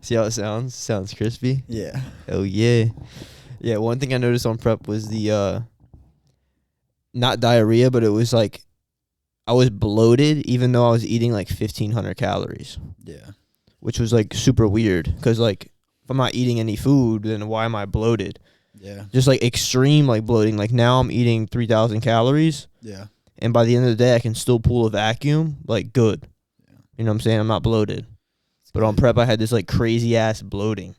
See how it sounds? Sounds crispy. Yeah. Oh yeah. Yeah, one thing I noticed on prep was the not diarrhea, but it was like I was bloated even though I was eating like 1,500 calories, Yeah. which was like super weird because like if I'm not eating any food, then why am I bloated? Yeah. Just like extreme like bloating. Like now I'm eating 3,000 calories, Yeah. and by the end of the day I can still pull a vacuum like good. Yeah. You know what I'm saying? I'm not bloated. It's But on good. prep I had this like crazy ass bloating.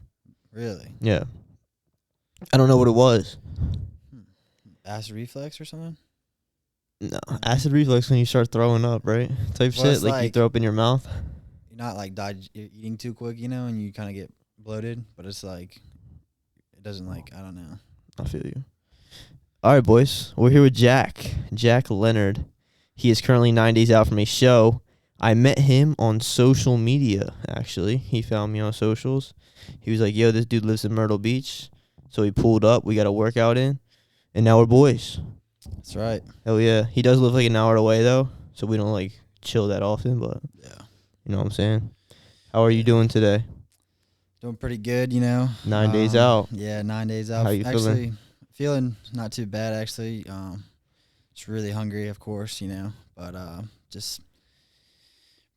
Really? Yeah. I don't know what it was. Acid reflux or something? No, acid reflux when you start throwing up, right? Type Well, shit, it's like you like throw up in your mouth. you're not like you're eating too quick, and you kind of get bloated, but it's like it doesn't like I don't know. I feel you. All right, boys. We're here with Jack Leonard. He is currently 9 days out from a show. I met him on social media, actually. He found me on socials. He was like, yo, this dude lives in Myrtle Beach. So he pulled up. We got a workout in. And now we're boys. That's right. Hell yeah. He does live like an hour away, though. So we don't like chill that often. But Yeah. you know what I'm saying? How are you doing today? Doing pretty good, 9 days out. Yeah, 9 days out. How you feeling? Feeling not too bad actually. Just really hungry, of course, but just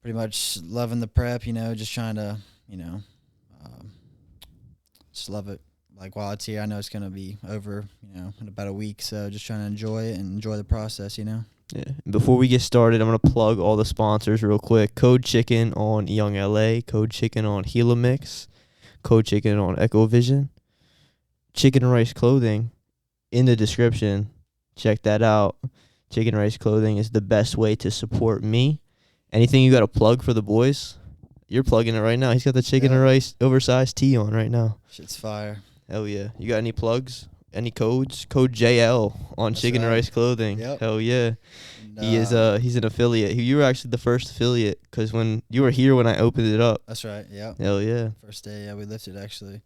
pretty much loving the prep, just trying to, just love it. Like while it's here, I know it's gonna be over, in about a week. So just trying to enjoy it and enjoy the process, Yeah. Before we get started, I'm going to plug all the sponsors real quick. Code Chicken on Young LA. Code Chicken on Gila Mix. Code Chicken on Echo Vision. Chicken and Rice Clothing in the description. Check that out. Chicken and Rice Clothing is the best way to support me. Anything you got to plug for the boys? You're plugging it right now. He's got the Chicken and Rice oversized tee on right now. Shit's fire. Hell yeah. You got any plugs? Any codes? Code JL on That's Chicken and right. Rice Clothing. Yep. Hell yeah. And, He's an affiliate. You were actually the first affiliate because when you were here when I opened it up. That's right. Yep. Hell yeah. First day, we lifted actually.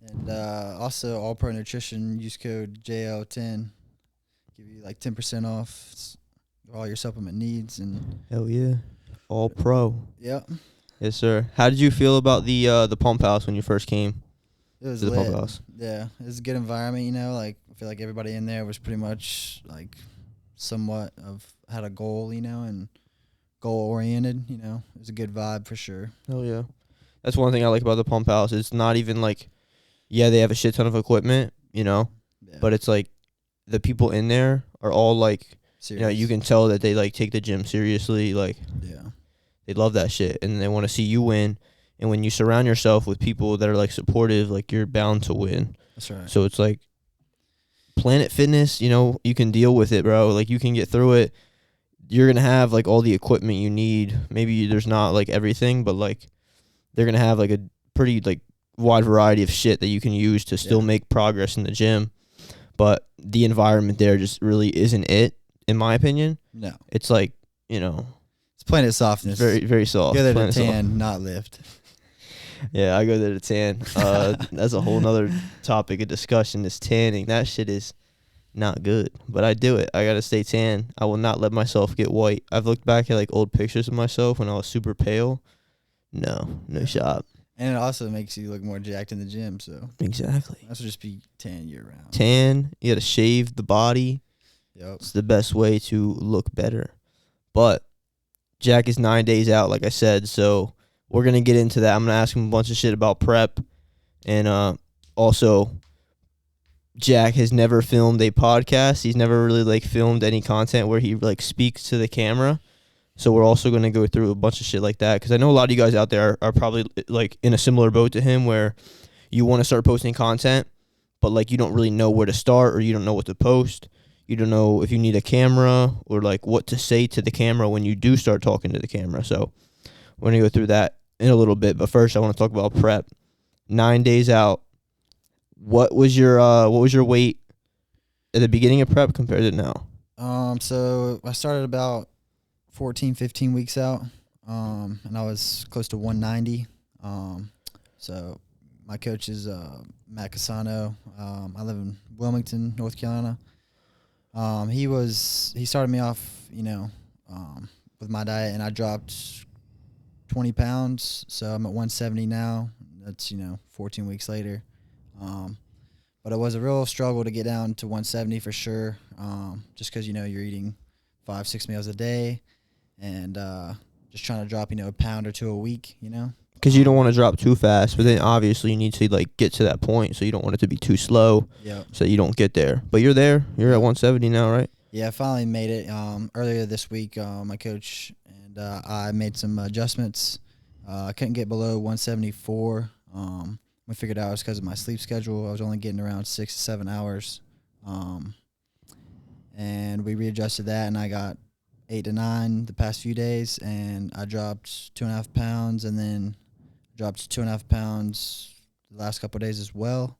And also, All Pro Nutrition, use code JL10. Give you like 10% off all your supplement needs. And Hell yeah. All Pro. Yep. Yes, sir. How did you feel about the pump house when you first came It was to the lit. pump house? Yeah, it was a good environment, like I feel like everybody in there was pretty much like somewhat of had a goal, and goal oriented, it was a good vibe for sure. Hell yeah. That's one thing I like about the pump house. It's not even like, yeah, they have a shit ton of equipment, Yeah. but it's like the people in there are all like, Serious. you can tell that they like take the gym seriously. Like, Yeah. they love that shit and they want to see you win. And when you surround yourself with people that are like supportive, like you're bound to win. That's right. So it's like Planet Fitness, you can deal with it, bro. Like you can get through it. You're going to have like all the equipment you need. Maybe there's not like everything, but like they're going to have like a pretty like wide variety of shit that you can use to still make progress in the gym. But the environment there just really isn't it, in my opinion. No. It's like, It's Planet Softness. very, very soft. Go there to Planet Soft. tan, not lift. Yeah, I go there to tan. That's a whole nother topic of discussion is tanning. That shit is not good, but I do it. I got to stay tan. I will not let myself get white. I've looked back at like old pictures of myself when I was super pale. No shot. And it also makes you look more jacked in the gym, so. Exactly. That's just be tan year round. Tan, you got to shave the body. Yep. It's the best way to look better. But Jack is 9 days out, like I said, so we're going to get into that. I'm going to ask him a bunch of shit about prep. And also, Jack has never filmed a podcast. He's never really, like, filmed any content where he, like, speaks to the camera. So we're also going to go through a bunch of shit like that. Because I know a lot of you guys out there are probably, like, in a similar boat to him where you want to start posting content, but, like, you don't really know where to start or you don't know what to post. You don't know if you need a camera or, like, what to say to the camera when you do start talking to the camera. So we're going to go through that in a little bit. But first, I want to talk about prep. 9 days out. What was your weight at the beginning of prep compared to now? So I started about 14, 15 weeks out, and I was close to 190. So my coach is Matt Casano. I live in Wilmington, North Carolina. He started me off, with my diet, and I dropped 20 pounds. So I'm at 170 now. That's 14 weeks later. But it was a real struggle to get down to 170 for sure. Just because you're eating 5-6 meals a day, and just trying to drop a pound or two a week. Because you don't want to drop too fast, but then obviously you need to like get to that point, so you don't want it to be too slow. Yeah. So you don't get there. But you're there. You're at 170 now, right? Yeah, I finally made it. Earlier this week, my coach and I made some adjustments. I couldn't get below 174. We figured out it was because of my sleep schedule. I was only getting around 6 to 7 hours. And we readjusted that, and I got 8 to 9 the past few days, and I dropped 2.5 pounds, and then dropped 2.5 pounds the last couple of days as well.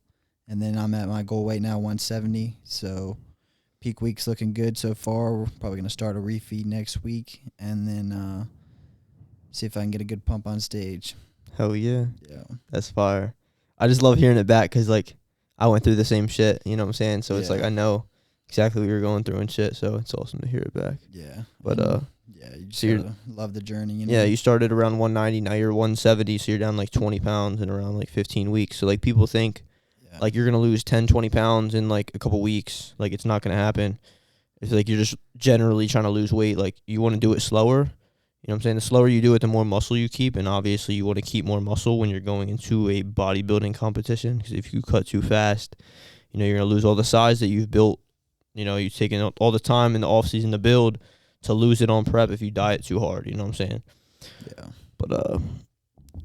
And then I'm at my goal weight now, 170. So peak week's looking good so far. We're probably going to start a refeed next week, and then see if I can get a good pump on stage. Hell yeah. Yeah. That's fire. I just love hearing it back because, like, I went through the same shit, you know what I'm saying? So it's like I know exactly what you're going through and shit, so it's awesome to hear it back. Yeah. But, yeah, you just so gotta love the journey, Yeah, you started around 190, now you're 170, so you're down like 20 pounds in around like 15 weeks. So, like, people think, like, you're going to lose 10, 20 pounds in, like, a couple weeks. Like, it's not going to happen. It's like you're just generally trying to lose weight. Like, you want to do it slower. You know what I'm saying? The slower you do it, the more muscle you keep. And obviously, you want to keep more muscle when you're going into a bodybuilding competition. Because if you cut too fast, you're going to lose all the size that you've built. You've taken all the time in the off-season to build to lose it on prep if you diet too hard. You know what I'm saying? Yeah. But,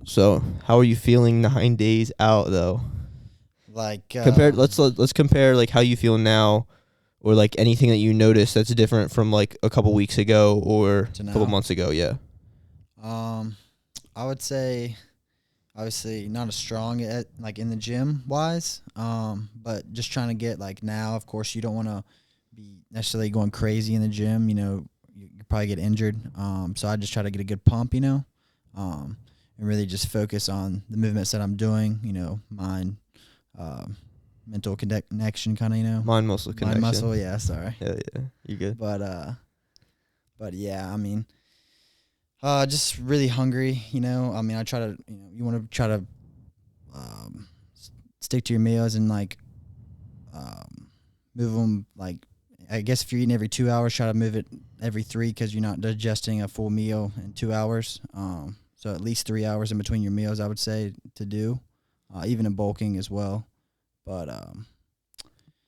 so how are you feeling 9 days out, though? Like, let's compare, like, how you feel now, or like anything that you notice that's different from like a couple weeks ago or a couple months ago. Yeah. I would say, obviously not as strong at like in the gym wise. But just trying to get like now. Of course, you don't want to be necessarily going crazy in the gym. You probably get injured. So I just try to get a good pump. And really just focus on the movements that I'm doing. Mind. Mental connection, kind of, Mind muscle connection. Mind muscle, yeah. Sorry. Yeah, you good. But yeah, I mean, just really hungry. I mean, I try to, you want to try to stick to your meals and like move them. Like, I guess if you're eating every 2 hours, try to move it every 3 because you're not digesting a full meal in 2 hours. So at least 3 hours in between your meals, I would say to do, even in bulking as well. But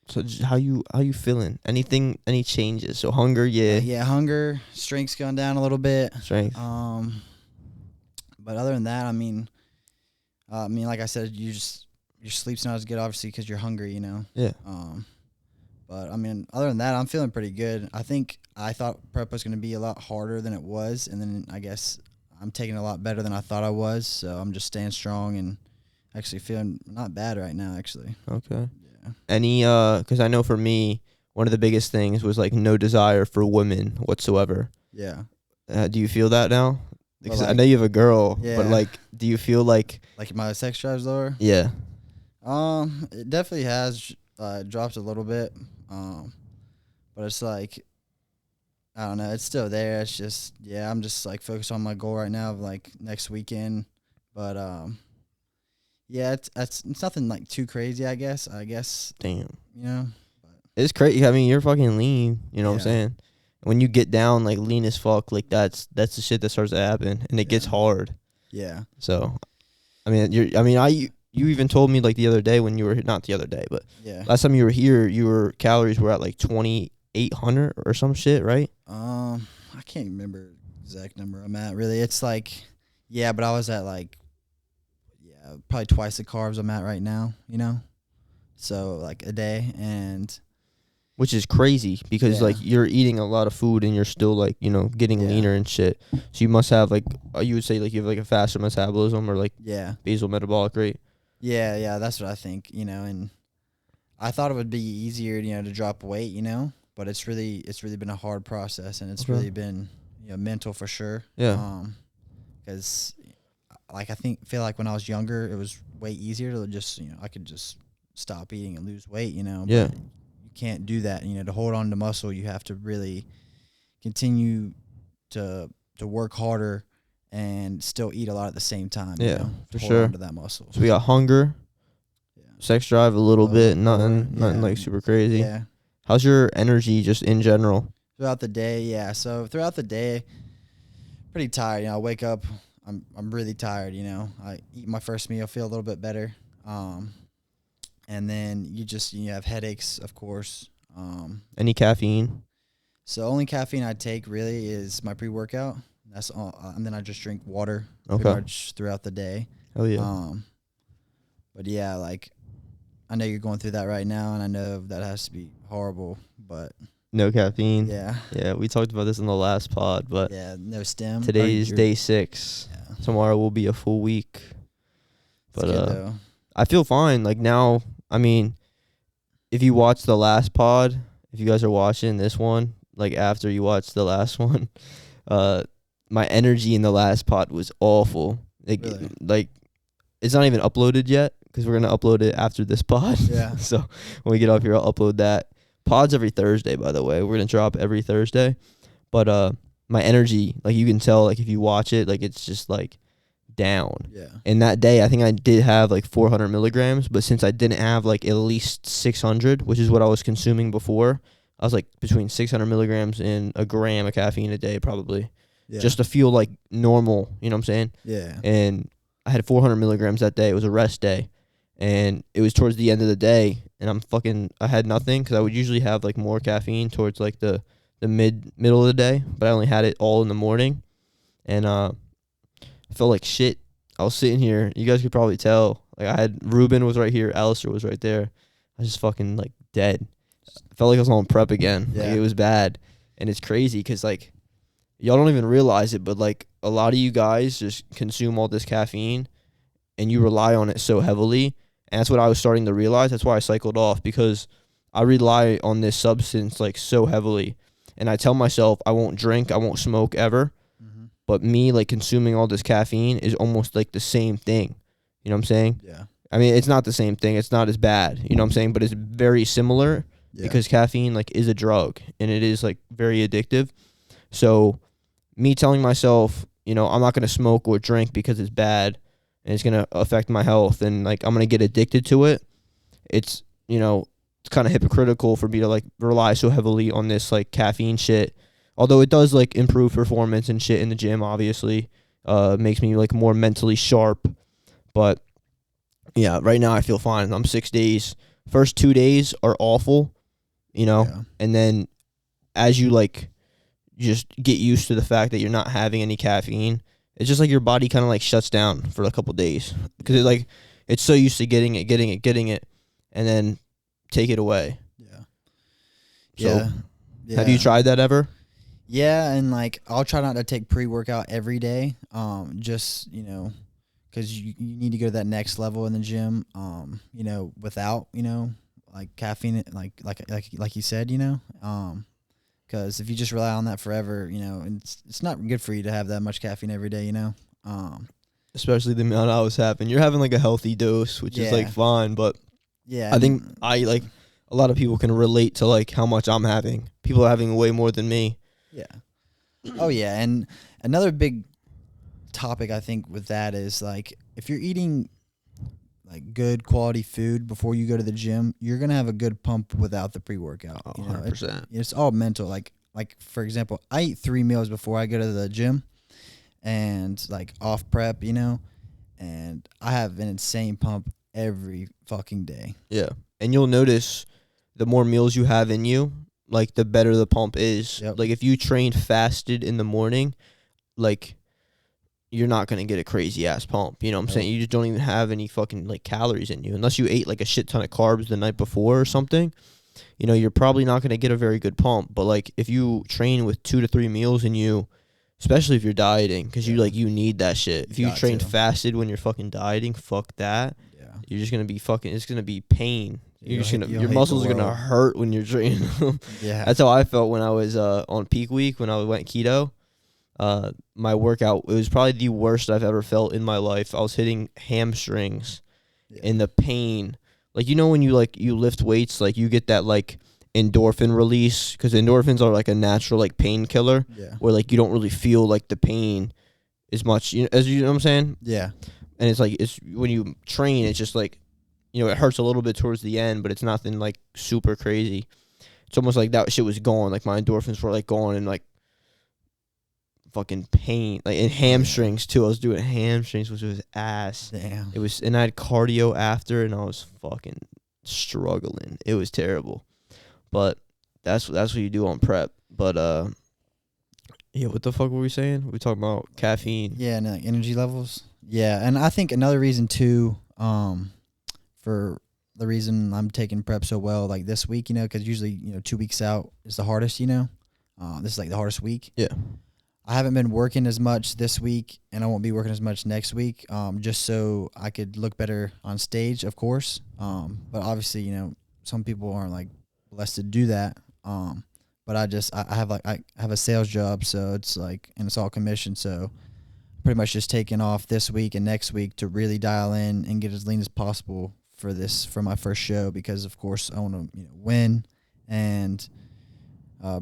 so how you feeling? Any changes? So hunger, yeah. Hunger, strength's gone down a little bit. Strength. But other than that, I mean, like I said, your sleep's not as good, obviously, because you're hungry, Yeah. But I mean, other than that, I'm feeling pretty good. I thought prep was going to be a lot harder than it was, and then I guess I'm taking it a lot better than I thought I was. So I'm just staying strong and actually feeling not bad right now, actually. Okay. Yeah. Any, because I know for me, one of the biggest things was like no desire for women whatsoever. Yeah. Do you feel that now? Because I know you have a girl, but like, do you feel like my sex drive's lower? Yeah. It definitely has dropped a little bit. But it's like, I don't know, it's still there. It's just, I'm just like focused on my goal right now of like next weekend. But it's nothing like too crazy, I guess. Damn. But it's crazy. I mean, you're fucking lean. You know what I'm saying? When you get down like lean as fuck, like that's the shit that starts to happen, and it gets hard. Yeah. So, I mean, you even told me like the other day when you were not the other day, but last time you were here, your calories were at like 2,800 or some shit, right? I can't remember the exact number I'm at. Really, it's like, but I was at like, probably twice the carbs I'm at right now. So like a day, and which is crazy because like you're eating a lot of food and you're still like getting leaner and shit. So you must have like you would say like you have like a faster metabolism or like basal metabolic rate. Yeah, that's what I think. And I thought it would be easier, to drop weight, but it's really been a hard process, and it's really been mental for sure. Yeah. Because like feel like when I was younger, it was way easier to just I could just stop eating and lose weight, But you can't do that. To hold on to muscle, you have to really continue to work harder and still eat a lot at the same time. Yeah, you know, for to hold sure. on to that muscle. So we got hunger, Yeah. sex drive a little bit, nothing Yeah. like super crazy. Yeah. How's your energy just in general? Throughout the day, yeah. So throughout the day, pretty tired. You know, I wake up, I'm really tired. You know, I eat my first meal, feel a little bit better. And then you have headaches, of course. Any caffeine? So only caffeine I take really is my pre-workout. That's all, and then I just drink water Okay. pretty much throughout the day. Hell yeah. But yeah, like I know you're going through that right now, and I know that has to be horrible. But No caffeine. yeah, Yeah, we talked about this in the last pod, but yeah, no stim. today's day 6. Yeah. Tomorrow will be a full week. But But though. I feel fine. Like now, I mean, if you watch the last pod, if you guys are watching this one, like after you watch the last one, my energy in the last pod was awful. Really? Like it's not even uploaded yet because we're gonna upload it after this pod. Yeah. So when we get up here, I'll upload that. Pod's every Thursday, by the way. We're gonna drop every Thursday. But my energy, like you can tell, like if you watch it, like it's just like down. Yeah. And that day, I think I did have like 400 milligrams, but since I didn't have like at least 600, which is what I was consuming before, I was like between 600 milligrams and a gram of caffeine a day, probably, Yeah. just to feel like normal. You know what I'm saying? Yeah. And I had 400 milligrams that day. It was a rest day, and it was towards the end of the day, and I had nothing because I would usually have like more caffeine towards like the middle of the day, but I only had it all in the morning, and I felt like shit. I was sitting here. You guys could probably tell. Like I had Ruben was right here. Alistair was right there. I was just fucking like dead. I felt like I was on prep again. Yeah. Like, it was bad. And it's crazy because like y'all don't even realize it, but like a lot of you guys just consume all this caffeine and you rely on it so heavily. And that's what I was starting to realize. That's why I cycled off, because I rely on this substance like so heavily. And I tell myself I won't drink, I won't smoke ever. Mm-hmm. But me like consuming all this caffeine is almost like the same thing. You know what I'm saying? Yeah. I mean, it's not the same thing. It's not as bad. You know what I'm saying? But it's very similar because caffeine like is a drug and it is like very addictive. So me telling myself, you know, I'm not going to smoke or drink because it's bad and it's going to affect my health and like I'm going to get addicted to it. It's, you know, it's kind of hypocritical for me to like rely so heavily on this like caffeine shit. Although it does like improve performance and shit in the gym, obviously, makes me like more mentally sharp. But yeah, right now I feel fine. I'm 6 days. First 2 days are awful, you know, and then as you like just get used to the fact that you're not having any caffeine, it's just like your body kind of like shuts down for a couple days because it like it's so used to getting it, and then take it away. So, have you tried that ever? Yeah, and like I'll try not to take pre-workout every day. Just, you know, because you need to go to that next level in the gym. You know, without, you know, like caffeine, like you said, you know, because if you just rely on that forever, you know, it's not good for you to have that much caffeine every day, you know. Especially the amount I was having. You're having like a healthy dose, which is like fine, but I think like a lot of people can relate to like how much I'm having. People are having way more than me. Yeah. Oh yeah, and another big topic I think with that is like if you're eating like good quality food before you go to the gym, you're gonna have a good pump without the pre-workout. Oh, you know? 100%. It's all mental. Like for example, I eat 3 meals before I go to the gym, and like off prep, you know, and I have an insane pump every fucking day. Yeah, and you'll notice the more meals you have in you, like the better the pump is. Yep. Like if you train fasted in the morning, like you're not gonna get a crazy ass pump. You know what I'm saying? You just don't even have any fucking like calories in you unless you ate like a shit ton of carbs the night before or something. You know, you're probably not gonna get a very good pump. But like if you train with 2 to 3 meals in you, especially if you're dieting, because you need that shit. If you train fasted when you're fucking dieting, fuck that. Yeah. You're just gonna be fucking. It's gonna be pain. Your hate muscles the are gonna world. hurt when you're training them. Yeah. That's how I felt when I was on peak week when I went keto. My workout, it was probably the worst I've ever felt in my life. I was hitting hamstrings, and the pain. Like, you know when you lift weights, like you get that like endorphin release, because endorphins are like a natural like painkiller. Yeah. Where like you don't really feel like the pain as much, as you know what I'm saying. Yeah. And it's like it's when you train, it's just like, it hurts a little bit towards the end, but it's nothing like super crazy. It's almost like that shit was gone. Like my endorphins were like gone and like fucking pain, like in hamstrings too. I was doing hamstrings, which was ass. Damn. It was, and I had cardio after, and I was fucking struggling. It was terrible, but that's what you do on prep. But yeah, what the fuck were we saying? We talking about caffeine. Yeah, and like energy levels. Yeah, and I think another reason too, for the reason I'm taking prep so well, like this week, because usually 2 weeks out is the hardest. This is like the hardest week. Yeah. I haven't been working as much this week, and I won't be working as much next week, just so I could look better on stage, of course. But obviously, some people aren't like blessed to do that. But I have a sales job, so it's like, and it's all commission, so pretty much just taking off this week and next week to really dial in and get as lean as possible for my first show, because of course I want to win and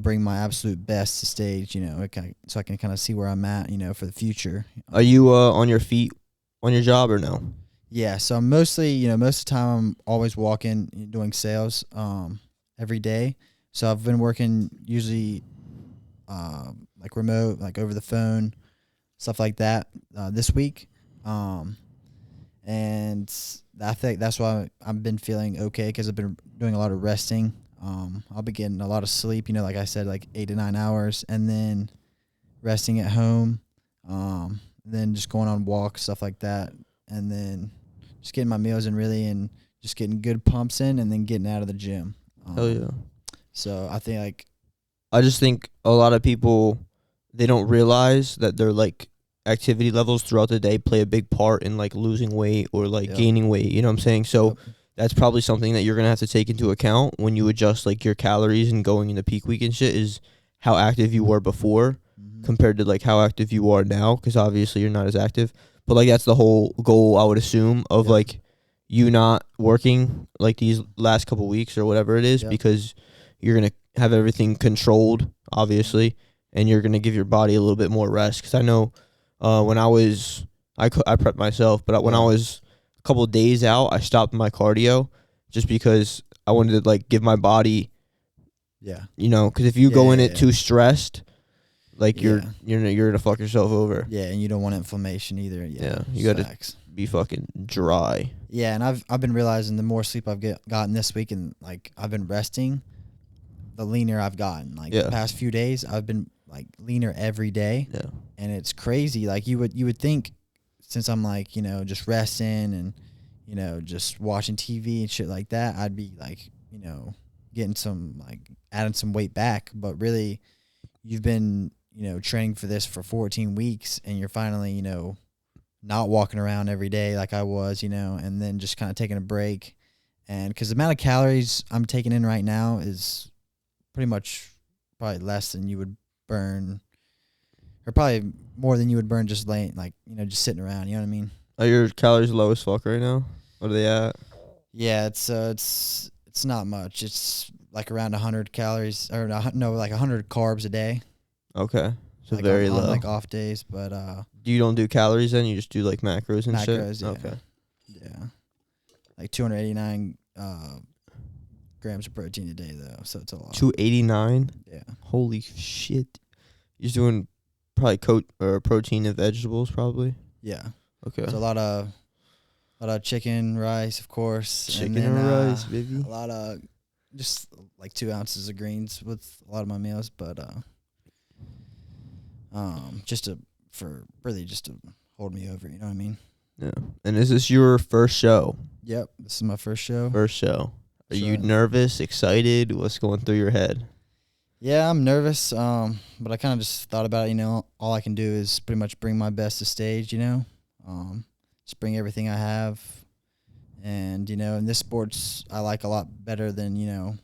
bring my absolute best to stage, so I can kind of see where I'm at, for the future. Are you on your feet on your job or no? Yeah, so I'm mostly, most of the time I'm always walking, doing sales every day. So I've been working usually like remote, like over the phone, stuff like that this week. And I think that's why I've been feeling okay, because I've been doing a lot of resting. I'll be getting a lot of sleep, like I said, like 8 to 9 hours, and then resting at home, then just going on walks, stuff like that, and then just getting my meals in really, and just getting good pumps in, and then getting out of the gym. Hell yeah. So I think I just think a lot of people, they don't realize that their like activity levels throughout the day play a big part in like losing weight or like gaining weight. You know what I'm saying? So that's probably something that you're going to have to take into account when you adjust like your calories and going into peak week and shit, is how active you were before compared to like how active you are now, because obviously you're not as active. But like that's the whole goal, I would assume, of like you not working like these last couple weeks or whatever it is, because you're going to have everything controlled, obviously, and you're going to give your body a little bit more rest. Because I know when I prepped myself, but when I was a couple of days out, I stopped my cardio just because I wanted to like give my body, because if you go in it too stressed, like you're gonna fuck yourself over. Yeah, and you don't want inflammation either. Yeah, you got to be fucking dry. Yeah, and I've been realizing the more sleep I've gotten this week, and like I've been resting, the leaner I've gotten. Like the past few days, I've been like leaner every day. Yeah, and it's crazy. Like you would think, since I'm like just resting and just watching TV and shit like that, I'd be like getting some like adding some weight back. But really, you've been training for this for 14 weeks, and you're finally not walking around every day like I was, and then just kind of taking a break. And because the amount of calories I'm taking in right now is pretty much probably less than you would burn, or probably more than you would burn just laying, like, just sitting around. You know what I mean? Are your calories low as fuck right now? What are they at? Yeah, it's not much. It's like around 100 calories, or no, like 100 carbs a day. Okay, so like very on low. Like off days, but you don't do calories then? You just do like macros and shit? Macros, yeah. Okay. Yeah. Like 289 grams of protein a day, though, so it's a lot. 289? Yeah. Holy shit. You're doing probably protein and vegetables, probably? Yeah. Okay. There's a lot of chicken, rice, of course. Chicken and rice, baby. A lot of just like 2 ounces of greens with a lot of my meals, but just to hold me over, you know what I mean? Yeah. And is this your first show? Yep, this is my first show. First show. Are you nervous, excited? What's going through your head? Yeah, I'm nervous, but I kind of just thought about it, all I can do is pretty much bring my best to stage, just bring everything I have. And, in this sports, I like a lot better than,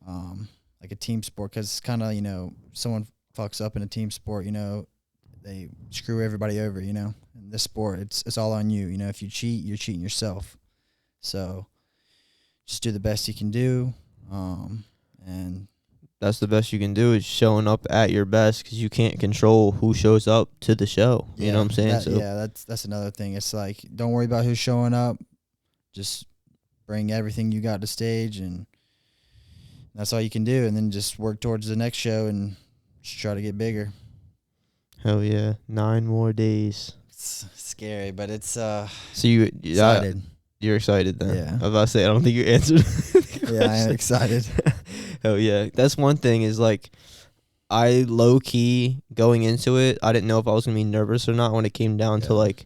like a team sport, because it's kind of, someone fucks up in a team sport, they screw everybody over, In this sport, it's all on you. If you cheat, you're cheating yourself. So just do the best you can do, and that's the best you can do is showing up at your best because you can't control who shows up to the show. You know what I'm saying? That's another thing. It's like, don't worry about who's showing up. Just bring everything you got to stage, and that's all you can do. And then just work towards the next show and just try to get bigger. Hell yeah, 9 more days. It's scary, but it's So excited. You're excited then? Yeah. I was about to say, I don't think you answered. Yeah, I am excited. Hell yeah. That's one thing is like, I low key going into it, I didn't know if I was going to be nervous or not when it came down to like,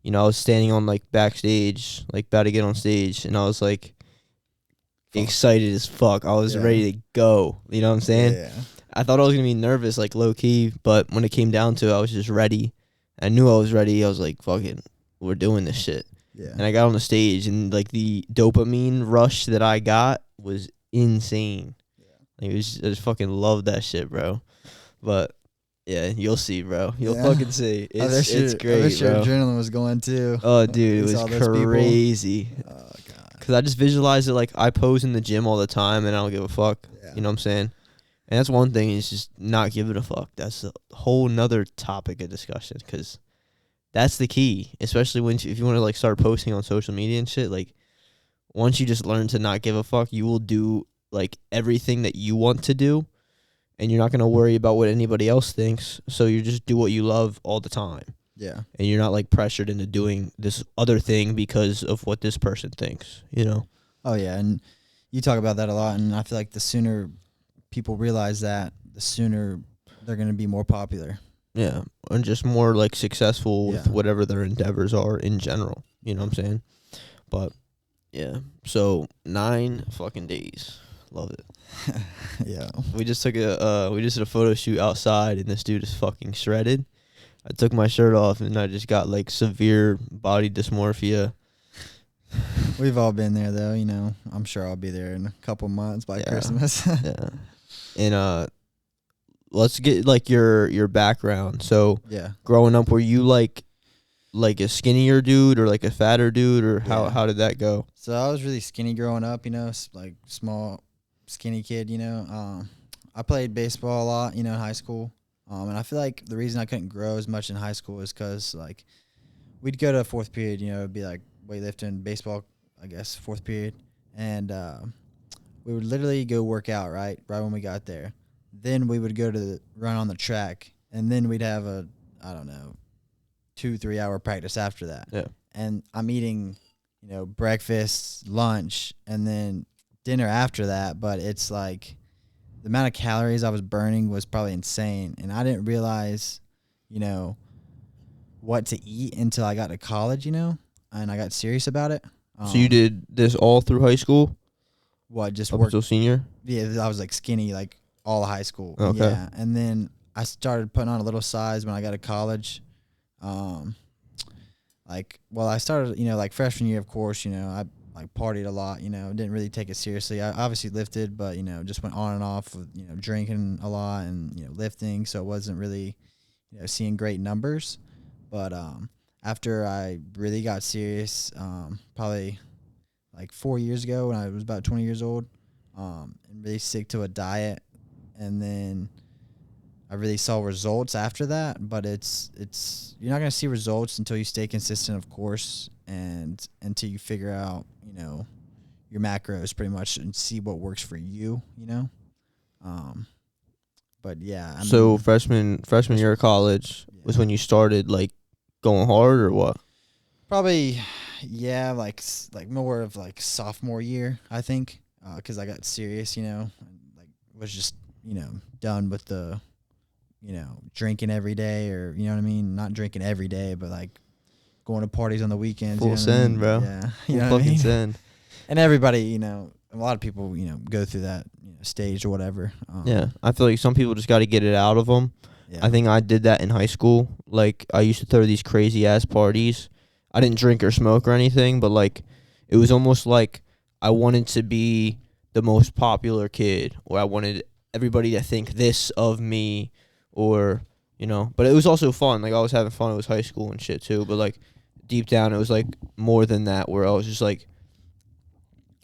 you know, I was standing on like backstage, like about to get on stage, and I was like excited as fuck. I was ready to go. You know what I'm saying? Yeah. I thought I was going to be nervous, like low key, but when it came down to it, I was just ready. I knew I was ready. I was like, fuck it, we're doing this shit. Yeah. And I got on the stage, and like the dopamine rush that I got was insane. Yeah. Like, I just fucking love that shit, bro. But yeah, you'll see, bro. You'll fucking see. It's great, I wish bro. your adrenaline was going too. Oh, dude, it was crazy. Oh god. Because I just visualized it like I pose in the gym all the time, and I don't give a fuck. Yeah. You know what I'm saying? And that's one thing, is just not giving a fuck. That's a whole nother topic of discussion, because that's the key, especially if you want to like start posting on social media and shit. Like, once you just learn to not give a fuck, you will do like everything that you want to do, and you're not going to worry about what anybody else thinks. So you just do what you love all the time. Yeah. And you're not like pressured into doing this other thing because of what this person thinks, you know? Oh yeah. And you talk about that a lot, and I feel like the sooner people realize that, the sooner they're going to be more popular. Yeah, and just more like successful with whatever their endeavors are in general. You know what I'm saying? But yeah, so 9 fucking days. Love it. Yeah. We just did a photo shoot outside, and this dude is fucking shredded. I took my shirt off, and I just got like severe body dysmorphia. We've all been there though, you know. I'm sure I'll be there in a couple months by Christmas. Yeah. And let's get like your background. So growing up, were you like a skinnier dude or like a fatter dude, or how did that go? So I was really skinny growing up, you know, like small, skinny kid, you know. I played baseball a lot, you know, in high school. And I feel like the reason I couldn't grow as much in high school is because like we'd go to fourth period, you know, it'd be like weightlifting, baseball, I guess, fourth period, and we would literally go work out right when we got there. Then we would go to run on the track, and then we'd have a, I don't know, 2-3 hour practice after that. Yeah. And I'm eating, you know, breakfast, lunch, and then dinner after that. But it's like the amount of calories I was burning was probably insane. And I didn't realize, you know, what to eat until I got to college, you know, and I got serious about it. So you did this all through high school? What, just up until senior? Yeah, I was like skinny, like all of high school. Okay. Yeah, and then I started putting on a little size when I got to college. I started, you know, like freshman year, of course, you know, I like partied a lot, you know, didn't really take it seriously. I obviously lifted, but, you know, just went on and off with, you know, drinking a lot and, you know, lifting. So it wasn't really, you know, seeing great numbers. But after I really got serious, probably like 4 years ago when I was about 20 years old, and really stick to a diet. And then I really saw results after that, but it's you're not going to see results until you stay consistent, of course, and until you figure out, you know, your macros pretty much and see what works for you, you know. But yeah. I mean, freshman year of college was when you started like going hard, or what? Probably, yeah, like more of like sophomore year, I think, because I got serious, you know, like was just, you know, done with the, you know, drinking every day, or, you know what I mean? Not drinking every day, but like going to parties on the weekends. Full send, bro. Yeah. You know fucking send. And everybody, you know, a lot of people, you know, go through that, you know, stage or whatever. Yeah. I feel like some people just got to get it out of them. Yeah. I think I did that in high school. Like, I used to throw these crazy ass parties. I didn't drink or smoke or anything, but like, it was almost like I wanted to be the most popular kid, or I wanted everybody to think this of me, or, you know, but it was also fun. Like, I was having fun. It was high school and shit too, but like deep down it was like more than that, where I was just like,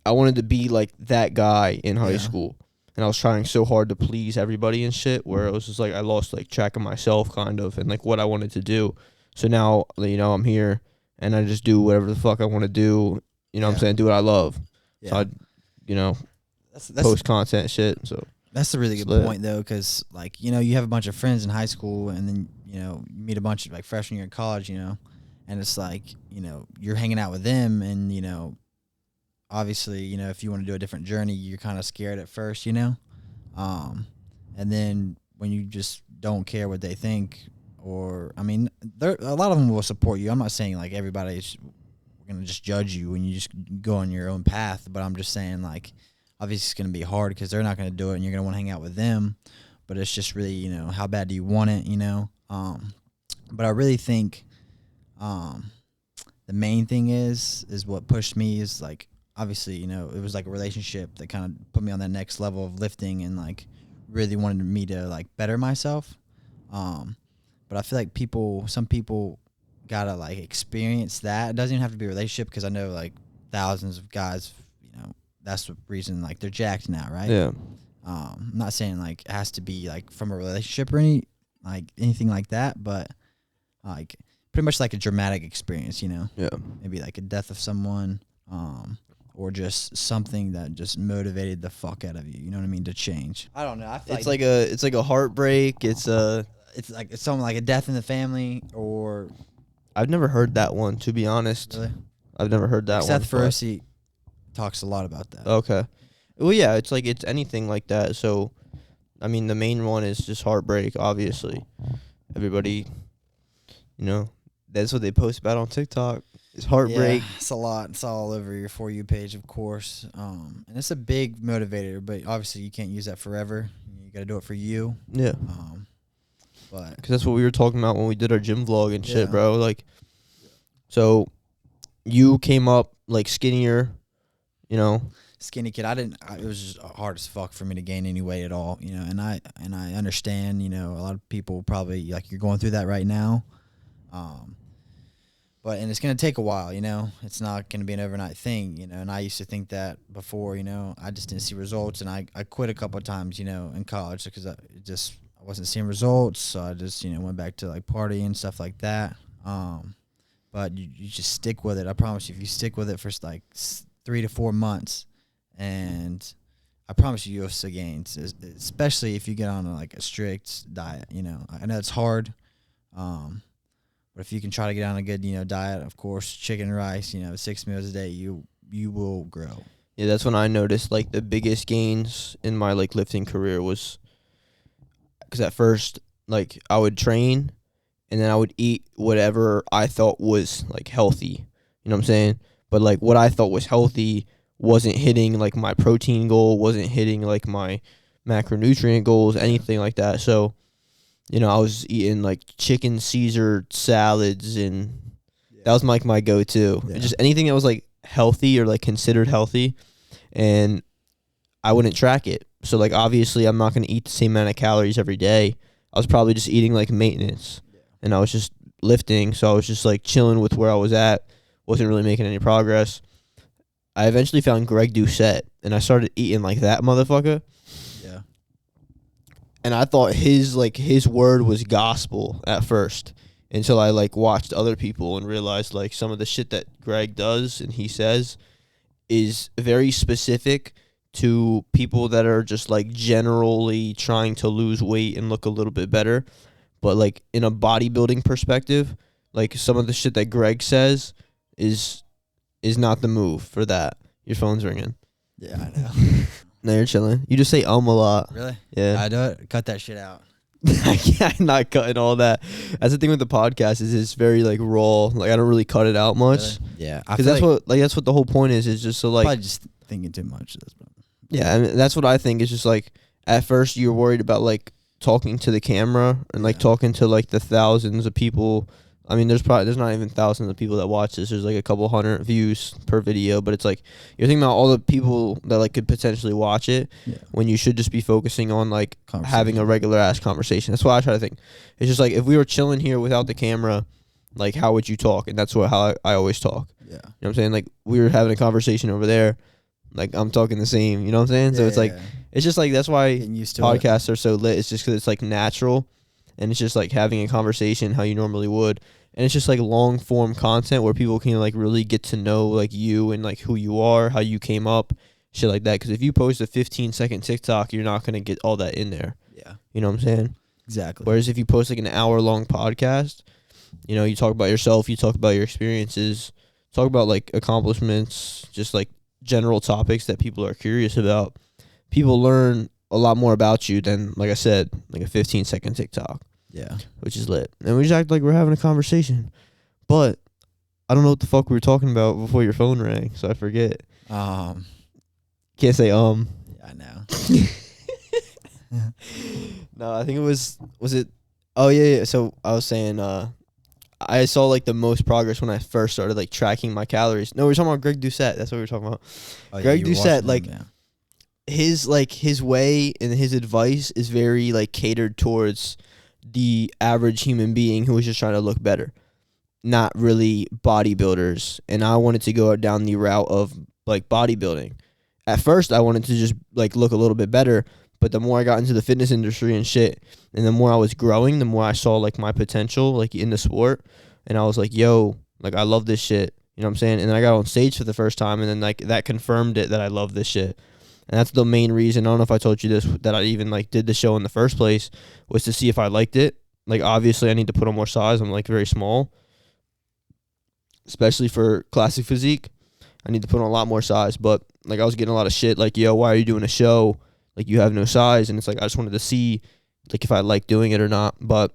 I wanted to be like that guy in high school. and I was trying so hard to please everybody and shit, where it was just like I lost like track of myself kind of and like what I wanted to do. So now, you know, I'm here and I just do whatever the fuck I want to do. You know what I'm saying? Do what I love. Yeah. So I, you know, that's post content shit. So that's a really good point though, because like, you know, you have a bunch of friends in high school, and then, you know, you meet a bunch of like freshman year in college, you know, and it's like, you know, you're hanging out with them, and, you know, obviously, you know, if you want to do a different journey, you're kind of scared at first, you know, and then when you just don't care what they think, or I mean, a lot of them will support you. I'm not saying like everybody's gonna just judge you when you just go on your own path, but I'm just saying like, obviously it's gonna be hard because they're not gonna do it, and you're gonna want to hang out with them. But it's just really, you know, how bad do you want it, you know? But I really think the main thing is what pushed me is like, obviously, you know, it was like a relationship that kind of put me on that next level of lifting, and like really wanted me to like better myself. But I feel like some people gotta like experience that. It doesn't even have to be a relationship, because I know like thousands of guys, you know, that's the reason like they're jacked now, right? yeah. I'm not saying like it has to be like from a relationship or anything like that, but like pretty much like a dramatic experience, you know? Yeah. Maybe like a death of someone, or just something that just motivated the fuck out of you. You know what I mean? To change. I don't know. I feel It's like a heartbreak. It's something like a death in the family, or I've never heard that one, to be honest. really? I've never heard that one. Seth Ferguson talks a lot about that. Okay. Well, yeah, it's like it's anything like that. So, I mean, the main one is just heartbreak, obviously. Everybody, you know, that's what they post about on TikTok. It's heartbreak. Yeah, it's a lot. It's all over your For You page, of course. And it's a big motivator, but obviously you can't use that forever. You got to do it for you. Yeah. But because that's what we were talking about when we did our gym vlog and shit, Yeah. bro. Like, so you came up like skinnier, you know. skinny kid, it was just hard as fuck for me to gain any weight at all, you know, and I understand, you know, a lot of people probably like you're going through that right now. And it's going to take a while, you know, it's not going to be an overnight thing, you know, and I used to think that before, you know, I just didn't see results, and I quit a couple of times, you know, in college because I wasn't seeing results. So I just, you know, went back to like partying and stuff like that. But you just stick with it. I promise you, if you stick with it for like 3 to 4 months, and I promise you'll see gains, especially if you get on like a strict diet, you know. I know it's hard. But if you can try to get on a good, you know, diet, of course, chicken and rice, you know, 6 meals a day, you will grow. Yeah, that's when I noticed like the biggest gains in my like lifting career was because at first like I would train and then I would eat whatever I thought was like healthy. You know what I'm saying? But like what I thought was healthy wasn't hitting like my protein goal, wasn't hitting like my macronutrient goals, anything like that. So, you know, I was eating like chicken Caesar salads, and that was like my go-to. Yeah. Just anything that was like healthy or like considered healthy, and I wouldn't track it. So like obviously I'm not going to eat the same amount of calories every day. I was probably just eating like maintenance, and I was just lifting. So I was just like chilling with where I was at. Wasn't really making any progress. I eventually found Greg Doucette, and I started eating like that motherfucker. Yeah. And I thought his word was gospel at first, until I like watched other people and realized like some of the shit that Greg does and he says is very specific to people that are just like generally trying to lose weight and look a little bit better. But like in a bodybuilding perspective, like some of the shit that Greg says is not the move for that. Your phone's ringing. Yeah, I know. No, you're chilling. You just say a lot. Really? Yeah. I do it. Cut that shit out. I'm not cutting all that. That's the thing with the podcast is it's very like raw. Like I don't really cut it out much. Really? Yeah, Because that's what the whole point is just so like probably just thinking too much. yeah, I mean, that's what I think is just like at first you're worried about like talking to the camera and like talking to like the thousands of people. I mean, there's not even thousands of people that watch this. There's like a couple hundred views per video, but it's like you're thinking about all the people that like could potentially watch it when you should just be focusing on like having a regular ass conversation. That's what I try to think. It's just like if we were chilling here without the camera, like how would you talk? And that's how I always talk. Yeah. You know what I'm saying? Like we were having a conversation over there. Like I'm talking the same. You know what I'm saying? So it's like, it's just like, that's why getting used to podcasts are so lit. It's just because it's like natural, and it's just like having a conversation how you normally would, and it's just like long form content where people can like really get to know like you and like who you are, how you came up, shit like that. Because if you post a 15-second TikTok, you're not gonna get all that in there. Yeah. You know what I'm saying? Exactly. Whereas if you post like an hour-long podcast, you know, you talk about yourself, you talk about your experiences, talk about like accomplishments, just like general topics that people are curious about. People learn a lot more about you than, like I said, like a 15-second TikTok. Yeah. Which is lit. And we just act like we're having a conversation. But I don't know what the fuck we were talking about before your phone rang, so I forget. Can't say Yeah, I know. No, I think it was it? Oh yeah. So I was saying, I saw like the most progress when I first started like tracking my calories. No, we were talking about Greg Doucette. That's what we were talking about. Oh, Greg you were Doucette, watching like him, his way and his advice is very like catered towards the average human being who is just trying to look better, not really bodybuilders. And I wanted to go down the route of like bodybuilding. At first, I wanted to just like look a little bit better, but the more I got into the fitness industry and shit, and the more I was growing, the more I saw like my potential like in the sport, and I was like, yo, like I love this shit. You know what I'm saying? And then I got on stage for the first time, and then like that confirmed it that I love this shit. And that's the main reason. I don't know if I told you this, that I even like did the show in the first place, was to see if I liked it. Like obviously I need to put on more size. I'm like very small, especially for classic physique. I need to put on a lot more size, but like I was getting a lot of shit like, yo, why are you doing a show? Like you have no size. And it's like, I just wanted to see like if I like doing it or not. But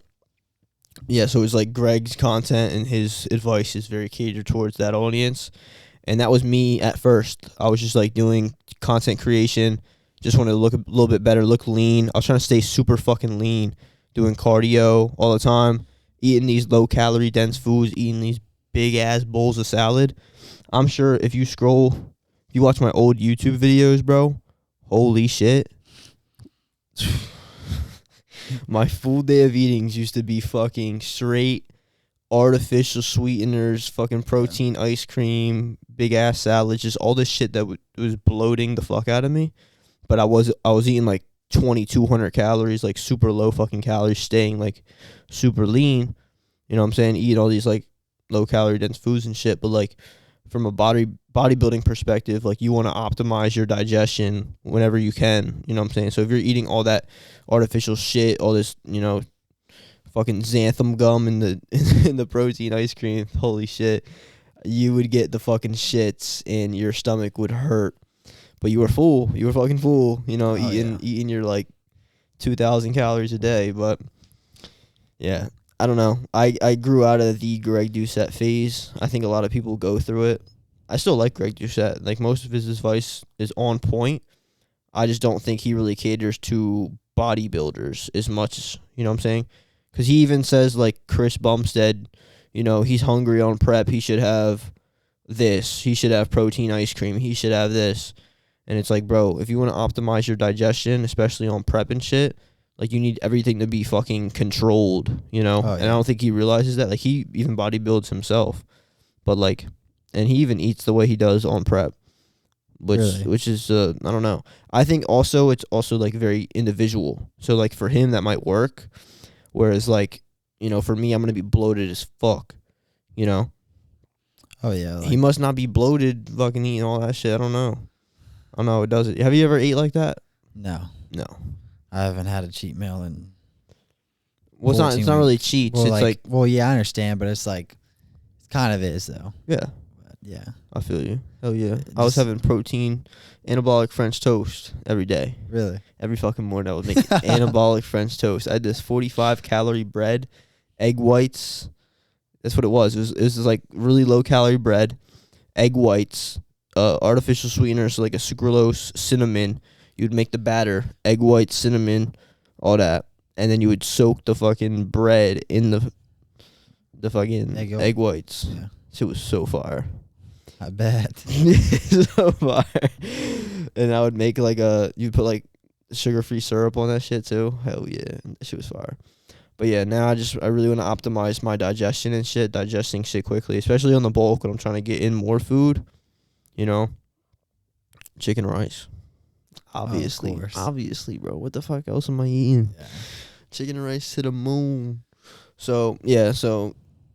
yeah, so it was like Greg's content and his advice is very catered towards that audience. And that was me at first. I was just like doing content creation. Just wanted to look a little bit better, look lean. I was trying to stay super fucking lean, doing cardio all the time, eating these low calorie dense foods, eating these big ass bowls of salad. I'm sure if you scroll, if you watch my old YouTube videos, bro, holy shit. My full day of eatings used to be fucking straight artificial sweeteners, fucking protein ice cream, big ass salads, just all this shit that was bloating the fuck out of me. But I was eating like 2,200 calories, like super low fucking calories, staying like super lean. You know what I'm saying? Eat all these like low calorie dense foods and shit. But like from a bodybuilding perspective, like you want to optimize your digestion whenever you can. You know what I'm saying? So if you're eating all that artificial shit, all this, you know, fucking xanthan gum in the in the protein ice cream, holy shit, you would get the fucking shits and your stomach would hurt. But you were full. You were fucking full. You know, eating your like 2,000 calories a day. But yeah, I don't know. I grew out of the Greg Doucette phase. I think a lot of people go through it. I still like Greg Doucette. Like most of his advice is on point. I just don't think he really caters to bodybuilders as much. You know what I'm saying? Because he even says like Chris Bumstead, you know, he's hungry on prep. He should have this. He should have protein ice cream. He should have this. And it's like, bro, if you want to optimize your digestion, especially on prep and shit, like you need everything to be fucking controlled, you know? Oh, yeah. And I don't think he realizes that. Like he even bodybuilds himself. But like, and he even eats the way he does on prep. Which is I don't know. I think also it's also like very individual. So like for him that might work. Whereas like, you know, for me I'm gonna be bloated as fuck. You know? Oh yeah. Like, He must not be bloated fucking eating all that shit. I don't know. I don't know how it does it. Have you ever ate like that? no. No. I haven't had a cheat meal in. Well, it's not really cheats. Well, it's like well, yeah, I understand, but it's like, it kind of is though. yeah. But yeah. I feel you. Hell yeah. I was having protein, anabolic French toast every day. Really? Every fucking morning I would make anabolic French toast. I had this 45 calorie bread, egg whites. That's what it was. It was like really low calorie bread, egg whites, artificial sweeteners, so like a sucralose, cinnamon. You'd make the batter, egg whites, cinnamon, all that. And then you would soak the fucking bread in the fucking egg whites. Yeah. Shit was so fire. I bet. So fire. And I would make like you'd put like sugar-free syrup on that shit too. Hell yeah. That shit was fire. But yeah, now I really want to optimize my digestion and shit, digesting shit quickly, especially on the bulk when I'm trying to get in more food, you know. Chicken rice. Obviously. course. Obviously, bro. What the fuck else am I eating? Yeah. Chicken and rice to the moon. So, yeah,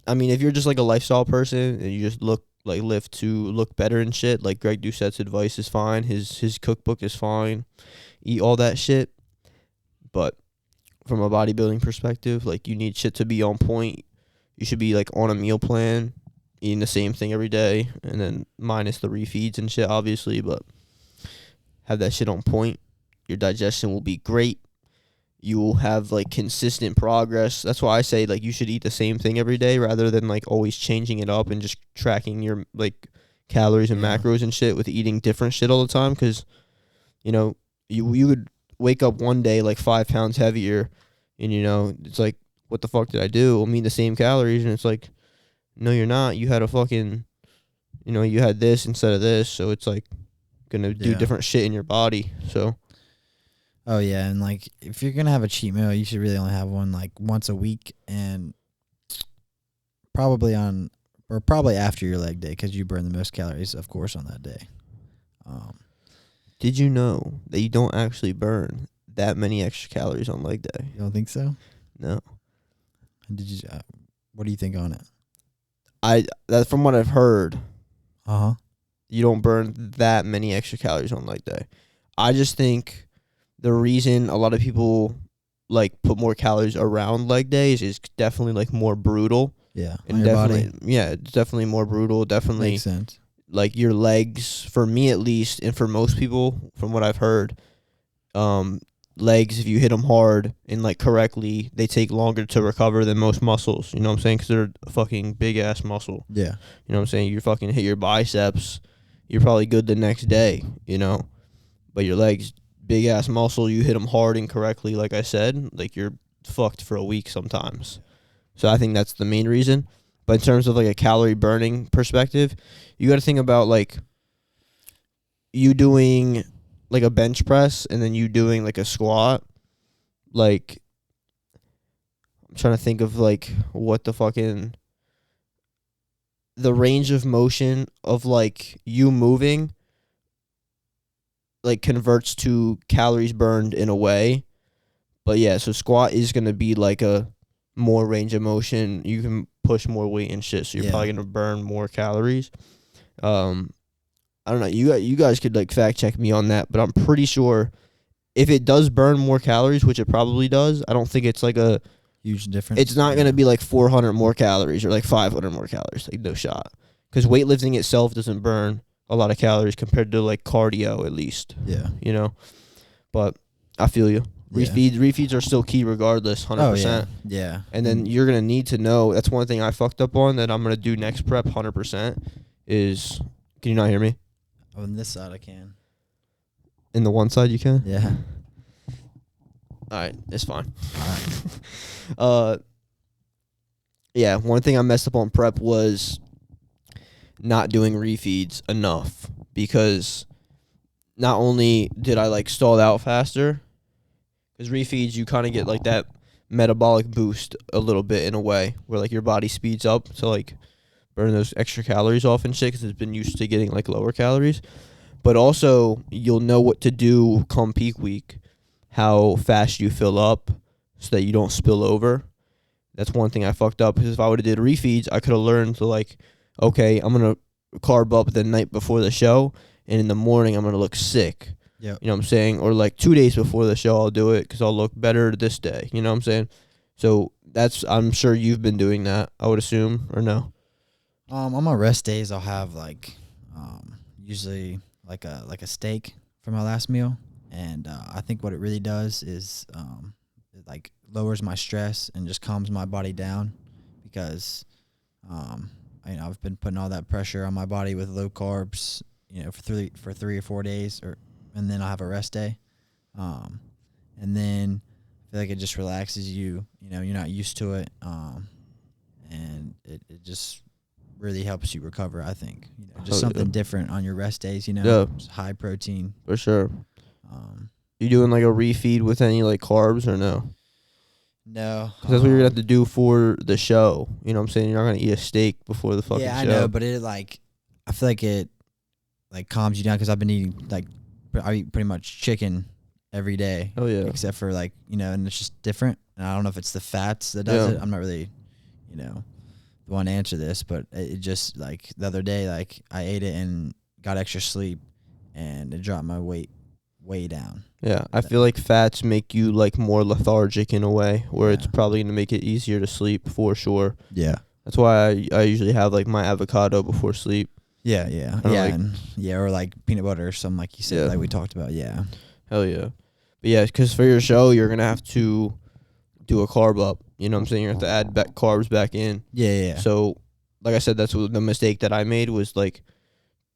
I mean, if you're just like a lifestyle person and you just live to look better and shit, like Greg Doucette's advice is fine. His cookbook is fine. Eat all that shit. But from a bodybuilding perspective, like, you need shit to be on point. You should be like on a meal plan, eating the same thing every day, and then minus the refeeds and shit, obviously, but have that shit on point. Your digestion will be great. You will have like consistent progress. That's why I say like you should eat the same thing every day rather than like always changing it up and just tracking your like calories and macros and shit with eating different shit all the time. Because you would wake up one day like 5 pounds heavier, and it's like, what the fuck did I do? I'm eating the same calories, and it's like, no, you're not. You had a fucking, you had this instead of this, so it's like gonna do different shit in your body. So. Oh yeah, and like if you're gonna have a cheat meal, you should really only have one like once a week, and probably after your leg day, because you burn the most calories, of course, on that day. Did you know that you don't actually burn that many extra calories on leg day? You don't think so? No. Did you? What do you think on it? That from what I've heard, You don't burn that many extra calories on leg day. I just think the reason a lot of people like put more calories around leg days is definitely like more brutal. Yeah, and on your definitely, body. yeah, it's definitely more brutal. Definitely Makes sense. Like your legs, for me at least, and for most people, from what I've heard, legs, if you hit them hard and like correctly, they take longer to recover than most muscles. You know what I'm saying? Because they're a fucking big ass muscle. Yeah. You know what I'm saying? You fucking hit your biceps, you're probably good the next day. But your legs, big ass muscle, you hit them hard and correctly, like I said, like you're fucked for a week sometimes. So I think that's the main reason. But in terms of like a calorie burning perspective, you got to think about like you doing like a bench press and then you doing like a squat. Like, I'm trying to think of like what the range of motion of like you moving like converts to calories burned in a way. But yeah, so squat is going to be like a more range of motion. You can push more weight and shit, so you're probably going to burn more calories. I don't know. You guys could like fact check me on that, but I'm pretty sure if it does burn more calories, which it probably does, I don't think it's like a huge difference. It's not going to be like 400 more calories or like 500 more calories. Like, no shot. Because weightlifting itself doesn't burn a lot of calories compared to like cardio, at least. Yeah. But I feel you. Refeeds are still key regardless, 100%. Oh, yeah. And then you're going to need to know, that's one thing I fucked up on that I'm going to do next prep 100% is, can you not hear me? Oh, on this side I can. In the one side you can? Yeah. All right, it's fine. All right. Yeah, one thing I messed up on prep was not doing refeeds enough, because not only did I like stall out faster, because refeeds you kind of get like that metabolic boost a little bit in a way where like your body speeds up to like burn those extra calories off and shit because it's been used to getting like lower calories. But also you'll know what to do come peak week, how fast you fill up so that you don't spill over. That's one thing I fucked up, because if I would have did refeeds, I could have learned to like, okay, I'm going to carb up the night before the show, and in the morning I'm going to look sick. Yeah. You know what I'm saying? Or like 2 days before the show I'll do it because I'll look better this day. You know what I'm saying? So I'm sure you've been doing that, I would assume, or no? On my rest days I'll have like usually like a steak for my last meal, and I think what it really does is it like lowers my stress and just calms my body down, because I've been putting all that pressure on my body with low carbs, for 3 or 4 days, and then I'll have a rest day, and then I feel like it just relaxes you. You're not used to it, and it just really helps you recover, I think. Just something different on your rest days, Just high protein. For sure. You doing like a refeed with any like carbs or no? No. 'Cause that's what you're going to have to do for the show. You know what I'm saying? You're not going to eat a steak before the fucking show. Yeah, I know, but it I feel like it like calms you down because I've been eating like I eat pretty much chicken every day. Oh yeah. Except for like and it's just different. And I don't know if it's the fats that does Yeah. it. I'm not really the one to answer this, but it just like the other day like I ate it and got extra sleep and it dropped my weight way down. Yeah, I feel like fats make you like more lethargic in a way, where it's Yeah. probably gonna make it easier to sleep for sure. Yeah. That's why I usually have like my avocado before sleep. Yeah, like- or like peanut butter or something like you said, Yeah. like we talked about. Yeah. Hell yeah. But yeah, because for your show, you're gonna have to do a carb up. You know what I'm saying? You're gonna have to add back carbs back in. Yeah. So, like I said, that's what the mistake that I made was like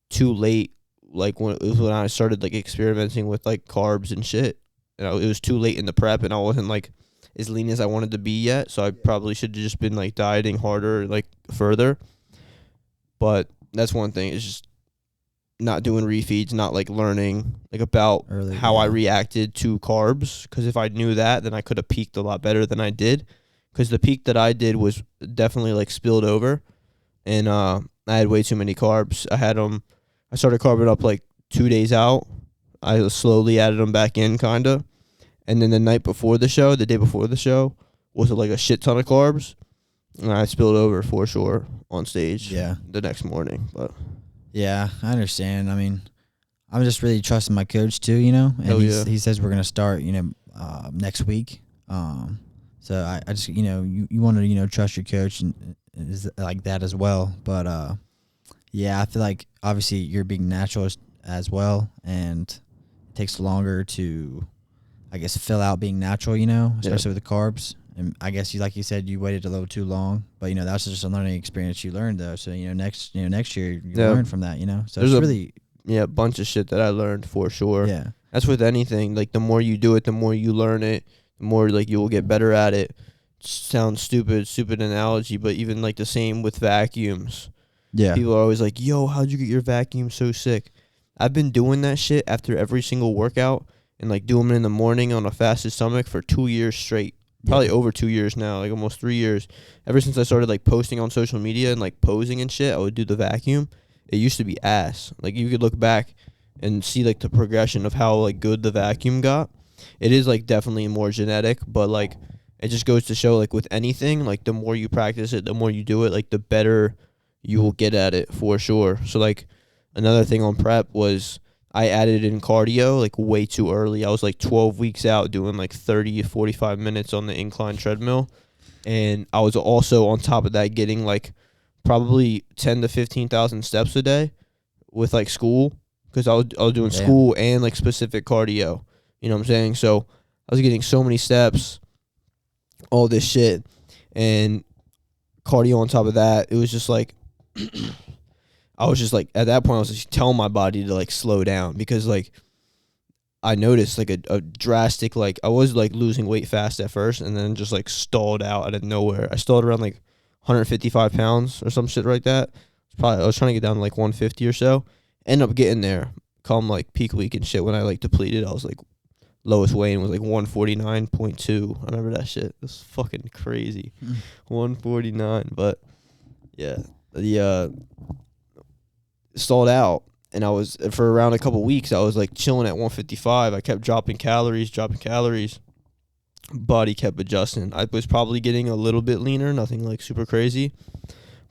too late. Like when I started like experimenting with like carbs and shit. It was too late in the prep, and I wasn't like as lean as I wanted to be yet. So I probably should have just been like dieting harder, like further. But that's one thing. It's just not doing refeeds, not like learning like about Early, how I yeah. reacted to carbs. Because if I knew that, then I could have peaked a lot better than I did. Because the peak that I did was definitely like spilled over, and I had way too many carbs. I started carbing up like 2 days out. I slowly added them back in, kinda, and then the day before the show, was like a shit ton of carbs, and I spilled over for sure on stage. Yeah. The next morning, but Yeah, I understand. I mean, I'm just really trusting my coach too, and Hell yeah. he says we're gonna start, next week. So I just, you want to, trust your coach and is like that as well. But yeah, I feel like obviously you're being natural as well, and it takes longer to, I guess, fill out being natural, especially with the carbs. And I guess like you said, you waited a little too long, but that's just a learning experience you learned though. So next year you learn from that, So There's it's a really bunch of shit that I learned for sure. yeah. That's with anything. Like the more you do it, the more you learn it, the more like you will get better at it. Sounds stupid analogy, but even like the same with vacuums. Yeah. People are always like, "Yo, how'd you get your vacuum so sick?" I've been doing that shit after every single workout and like doing it in the morning on a fasted stomach for 2 years straight. Probably over 2 years now, like almost 3 years. Ever since I started like posting on social media and like posing and shit, I would do the vacuum. It used to be ass. Like you could look back and see like the progression of how like good the vacuum got. It is like definitely more genetic, but like it just goes to show like with anything, like the more you practice it, the more you do it, like the better you will get at it for sure. So like another thing on prep was I added in cardio like way too early. I was like 12 weeks out doing like 30 to 45 minutes on the incline treadmill. And I was also on top of that getting like probably 10 to 15,000 steps a day with like school, because I was doing school and like specific cardio. You know what I'm saying? So I was getting so many steps, all this shit, and cardio on top of that. It was just like I was just like, at that point I was just telling my body to like slow down, because like I noticed like a drastic, like I was like losing weight fast at first and then just like stalled out of nowhere. I stalled around like 155 pounds or some shit like that. I was trying to get down to like 150 or so. End up getting there come like peak week and shit. When I like depleted, I was like lowest weight was like 149.2. I remember that shit. It was fucking crazy. 149. But yeah, the stalled out, and I was for around a couple weeks I was like chilling at 155. I kept dropping calories. Body kept adjusting. I was probably getting a little bit leaner, nothing like super crazy,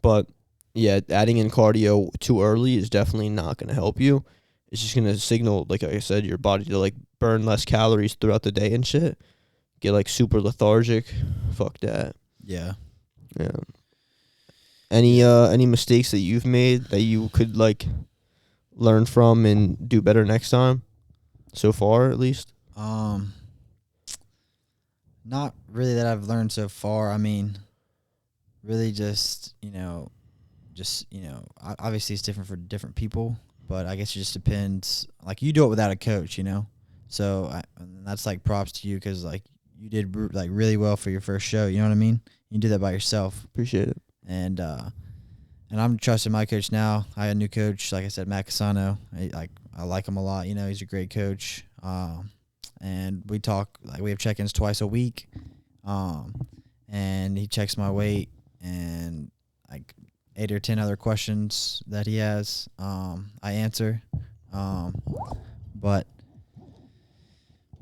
but yeah, adding in cardio too early is definitely not going to help you. It's just going to signal, like I said, your body to like burn less calories throughout the day and shit. Get like super lethargic. Fuck that. Yeah. Yeah. Any mistakes that you've made that you could like learn from and do better next time? So far, at least. Not really that I've learned so far. I mean, really just obviously it's different for different people, but I guess it just depends. Like you do it without a coach, so and that's like props to you, because like you did like really well for your first show. You know what I mean? You did that by yourself. Appreciate it. And I'm trusting my coach now. I had a new coach, like I said, Matt Casano. I like him a lot. He's a great coach. And we talk, like we have check-ins twice a week. And he checks my weight, and like 8 or 10 other questions that he has. I answer. But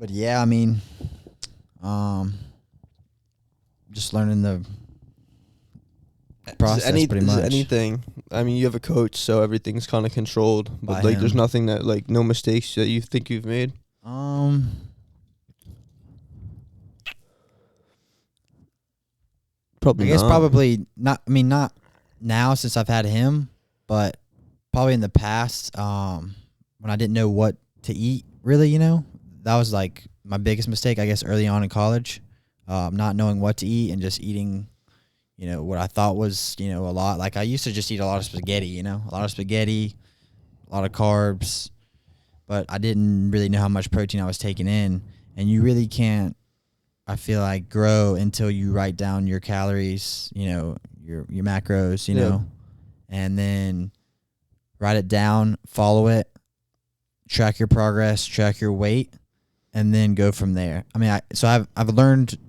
yeah, I mean, just learning the process pretty much. Anything. I mean, you have a coach, so everything's kind of controlled. But By like, there's him. nothing that like no mistakes that you think you've made. Probably I guess not. probably not. I mean, not now since I've had him, but probably in the past, when I didn't know what to eat, really, that was like my biggest mistake, I guess, early on in college, not knowing what to eat and just eating, what I thought was, a lot. Like I used to just eat a lot of spaghetti, a lot of spaghetti, a lot of carbs, but I didn't really know how much protein I was taking in, and you really can't, I feel like, grow until you write down your calories, your macros, and then write it down, follow it, track your progress, track your weight, and then go from there. I mean, I've learned,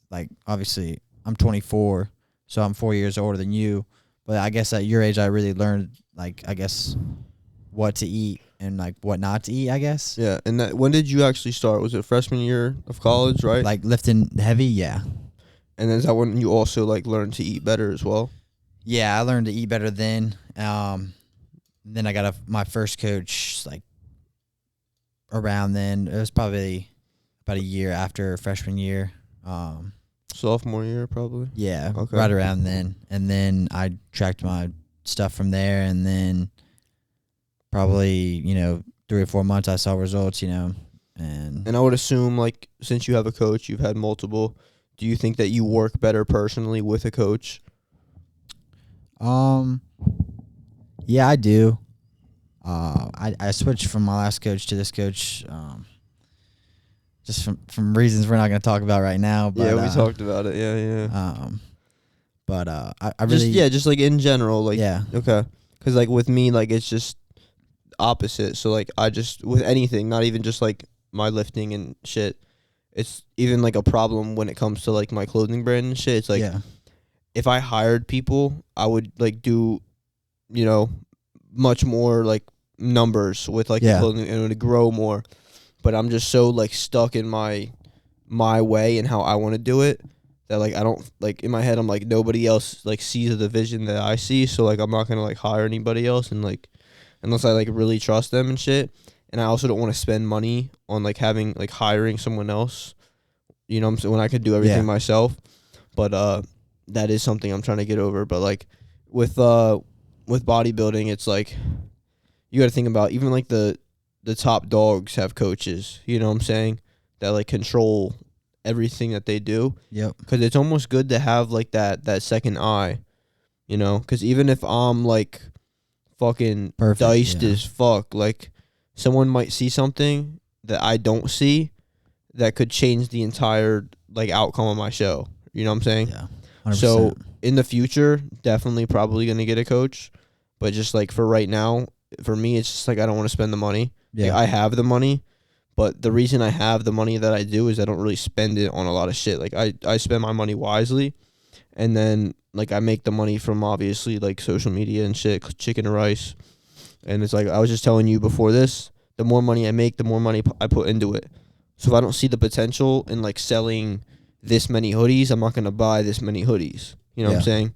like, obviously I'm 24, so I'm 4 years older than you, but I guess at your age I really learned, like, I guess what to eat and like what not to eat, I guess. Yeah, and when did you actually start? Was it freshman year of college, right? Like lifting heavy, yeah. And is that when you also like learned to eat better as well? Yeah, I learned to eat better then. Then I got my first coach like around then. It was probably about a year after freshman year. Sophomore year, probably. Yeah, Okay. right around then. And then I tracked my stuff from there, and then probably 3 or 4 months I saw results. And I would assume, like, since you have a coach, you've had multiple. Do you think that you work better personally with a coach? Yeah, I do. I switched from my last coach to this coach, just from reasons we're not going to talk about right now. But, yeah, we talked about it. Yeah. But I really just like in general, like, yeah. Okay, because like with me, like it's just opposite. So like I just with anything, not even just like my lifting and shit. It's even like a problem when it comes to like my clothing brand and shit. It's like if I hired people, I would like do, much more like numbers with like the clothing and it would grow more. But I'm just so like stuck in my way and how I want to do it that like I don't like in my head I'm like nobody else like sees the vision that I see, so like I'm not gonna like hire anybody else and like unless I like really trust them and shit. And I also don't want to spend money on like having like hiring someone else. You know what I'm saying? When I could do everything myself. But that is something I'm trying to get over. But like with bodybuilding, it's like you got to think about even like the top dogs have coaches, you know what I'm saying? That like control everything that they do. Yep. Cuz it's almost good to have like that second eye, cuz even if I'm like fucking Perfect, diced yeah. as fuck, like someone might see something that I don't see that could change the entire like outcome of my show. You know what I'm saying? Yeah. 100%. So in the future, definitely probably gonna get a coach, but just like for right now, for me, it's just like I don't want to spend the money. Yeah. Like, I have the money, but the reason I have the money that I do is I don't really spend it on a lot of shit. Like I spend my money wisely, and then like I make the money from obviously like social media and shit, chicken and rice. And it's like I was just telling you before this, the more money I make, the more money I put into it. So if I don't see the potential in like selling this many hoodies, I'm not going to buy this many hoodies. You know what I'm saying?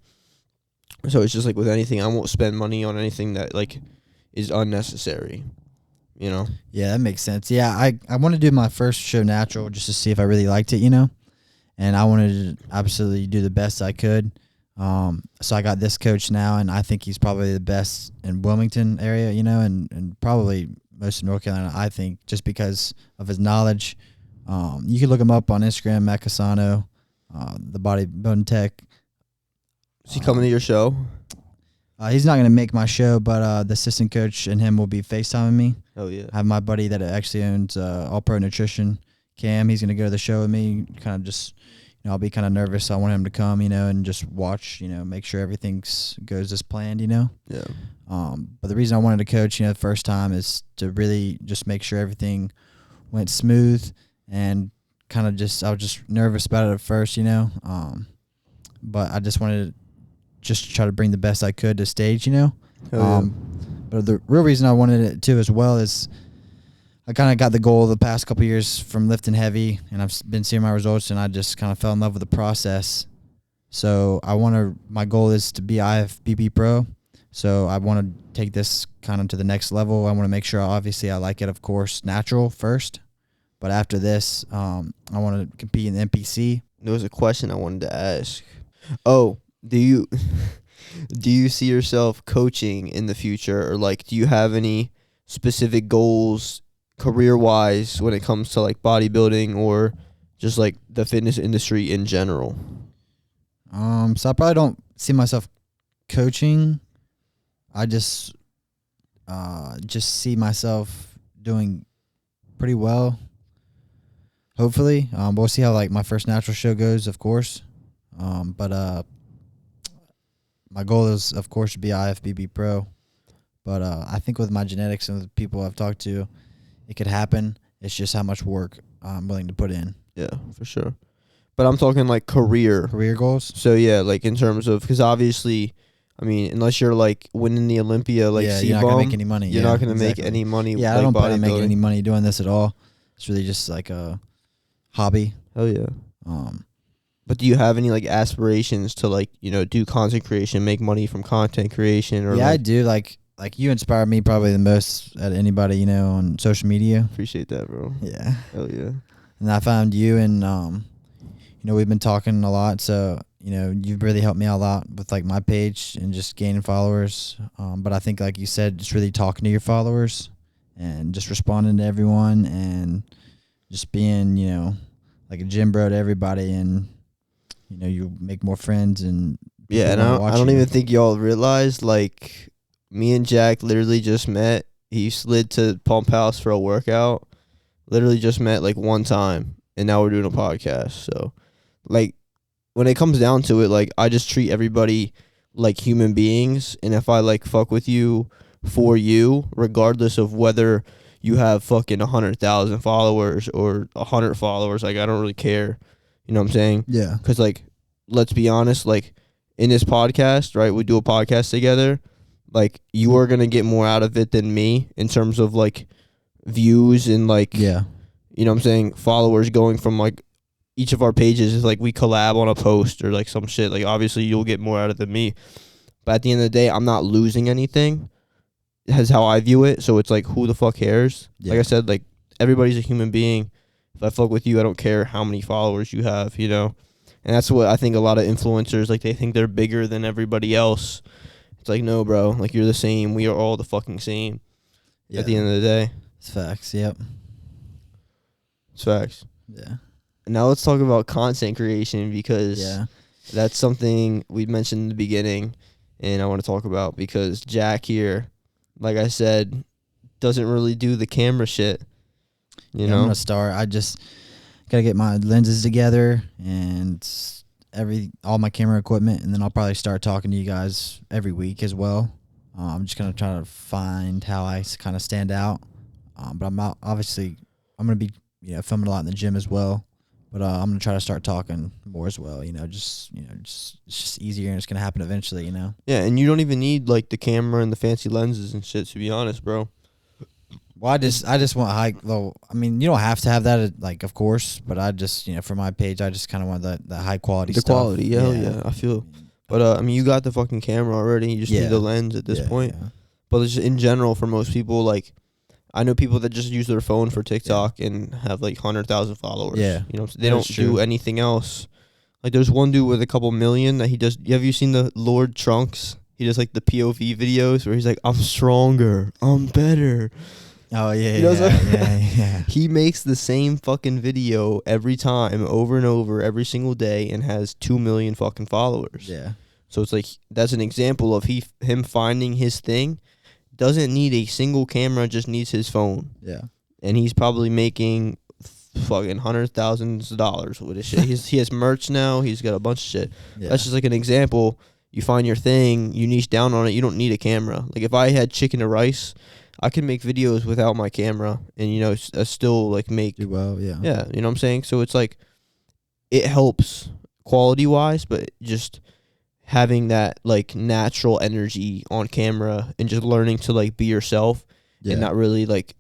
So it's just like with anything, I won't spend money on anything that like is unnecessary. Yeah, that makes sense. Yeah, I want to do my first show natural just to see if I really liked it, and I wanted to absolutely do the best I could. So I got this coach now, and I think he's probably the best in Wilmington area, and probably most of North Carolina, I think, just because of his knowledge. You can look him up on Instagram, Matt Casano, the bodybuilding tech. Is he coming to your show? He's not going to make my show, but the assistant coach and him will be FaceTiming me. Oh, yeah. I have my buddy that actually owns All Pro Nutrition, Cam. He's going to go to the show with me, kind of just, I'll be kind of nervous. I want him to come, and just watch, make sure everything goes as planned, Yeah. But the reason I wanted to coach, the first time is to really just make sure everything went smooth and kind of I was just nervous about it at first, but I just wanted just try to bring the best I could to stage, Hell yeah. But the real reason I wanted it too as well is I kind of got the goal the past couple years from lifting heavy, and I've been seeing my results, and I just kind of fell in love with the process. So my goal is to be IFBB Pro. So I want to take this kind of to the next level. I want to make sure, obviously, I like it, of course, natural first. But after this, I want to compete in the NPC. There was a question I wanted to ask. Oh, do you do you see yourself coaching in the future, or like do you have any specific goals career-wise when it comes to like bodybuilding or just like the fitness industry in general? So I probably don't see myself coaching. I just see myself doing pretty well. Hopefully, we'll see how like my first natural show goes, of course. But my goal is, of course, to be IFBB Pro. But I think with my genetics and the people I've talked to, it could happen. It's just how much work I'm willing to put in. Yeah, for sure. But I'm talking like career goals. So yeah, like in terms of, because obviously, I mean, unless you're like winning the Olympia, like yeah, C-bomb, you're not gonna make any money. You're not gonna make any money. Yeah, like I don't plan on making bodybuilding. any money doing this at all. It's really just like a hobby. Hell yeah. But do you have any like aspirations to like, you know, do content creation, make money from content creation? Or yeah, like, I do. Like you inspire me probably the most out of anybody, you know, on social media. Appreciate that, bro. Yeah. Hell yeah. And I found you, and you know, we've been talking a lot, so you know, you've really helped me out a lot with like my page and just gaining followers. But I think, like you said, just really talking to your followers and just responding to everyone and just being, you know, like a gym bro to everybody, and you know, you make more friends and Yeah, and I don't even think y'all realize, like, me and Jack literally just met. He slid to Pump House for a workout. Literally just met like one time, and now we're doing a podcast. So, like, when it comes down to it, like, I just treat everybody like human beings, and if I like fuck with you for you, regardless of whether you have fucking 100,000 followers or 100 followers, like, I don't really care. You know what I'm saying? Yeah. Because, like, let's be honest, like, in this podcast, right, we do a podcast together, like, you are going to get more out of it than me in terms of, like, views and, like, Yeah. you know what I'm saying, followers going from, like, each of our pages is, like, we collab on a post or, like, some shit. Like, obviously, you'll get more out of it than me. But at the end of the day, I'm not losing anything. That's how I view it. So it's, like, who the fuck cares? Yeah. Like I said, like, everybody's a human being. If I fuck with you, I don't care how many followers you have, you know? And that's what I think a lot of influencers, like, they think they're bigger than everybody else. It's like, no, bro. Like, you're the same. We are all the fucking same at the end of the day. It's facts. Yep. It's facts. Yeah. And now let's talk about content creation, because that's something we mentioned in the beginning and I want to talk about, because Jack here, like I said, doesn't really do the camera shit. You know? I'm going to start. I just got to get my lenses together and all my camera equipment, and then I'll probably start talking to you guys every week as well. I'm just going to try to find how I kind of stand out. But I'm going to be, you know, filming a lot in the gym as well. But I'm going to try to start talking more as well, it's just easier, and it's going to happen eventually, you know? Yeah, and you don't even need, like, the camera and the fancy lenses and shit, to be honest, bro. Well, I just want high, though. I mean, you don't have to have that, like, of course, but I just, you know, for my page, I just kind of want that high quality stuff. The quality, yeah, I feel. But, I mean, you got the fucking camera already. You just need the lens at this point. Yeah. But just in general, for most people, like, I know people that just use their phone for TikTok and have, like, 100,000 followers. Yeah. You know, they don't do anything else. Like, there's one dude with a couple million that he does. Have you seen the Lord Trunks? He does, like, the POV videos where he's like, I'm stronger, I'm better. Oh, yeah, yeah. He makes the same fucking video every time, over and over, every single day, and has 2 million fucking followers. Yeah. So it's like, that's an example of him finding his thing. Doesn't need a single camera, just needs his phone. Yeah. And he's probably making fucking $100,000 with his shit. He has merch now. He's got a bunch of shit. Yeah. That's just like an example. You find your thing, you niche down on it, you don't need a camera. Like, if I had chicken or rice, I could make videos without my camera and, you know, still, like, do well, yeah. Yeah, you know what I'm saying? So it's like, it helps quality-wise, but just having that like natural energy on camera and just learning to like be yourself and not really like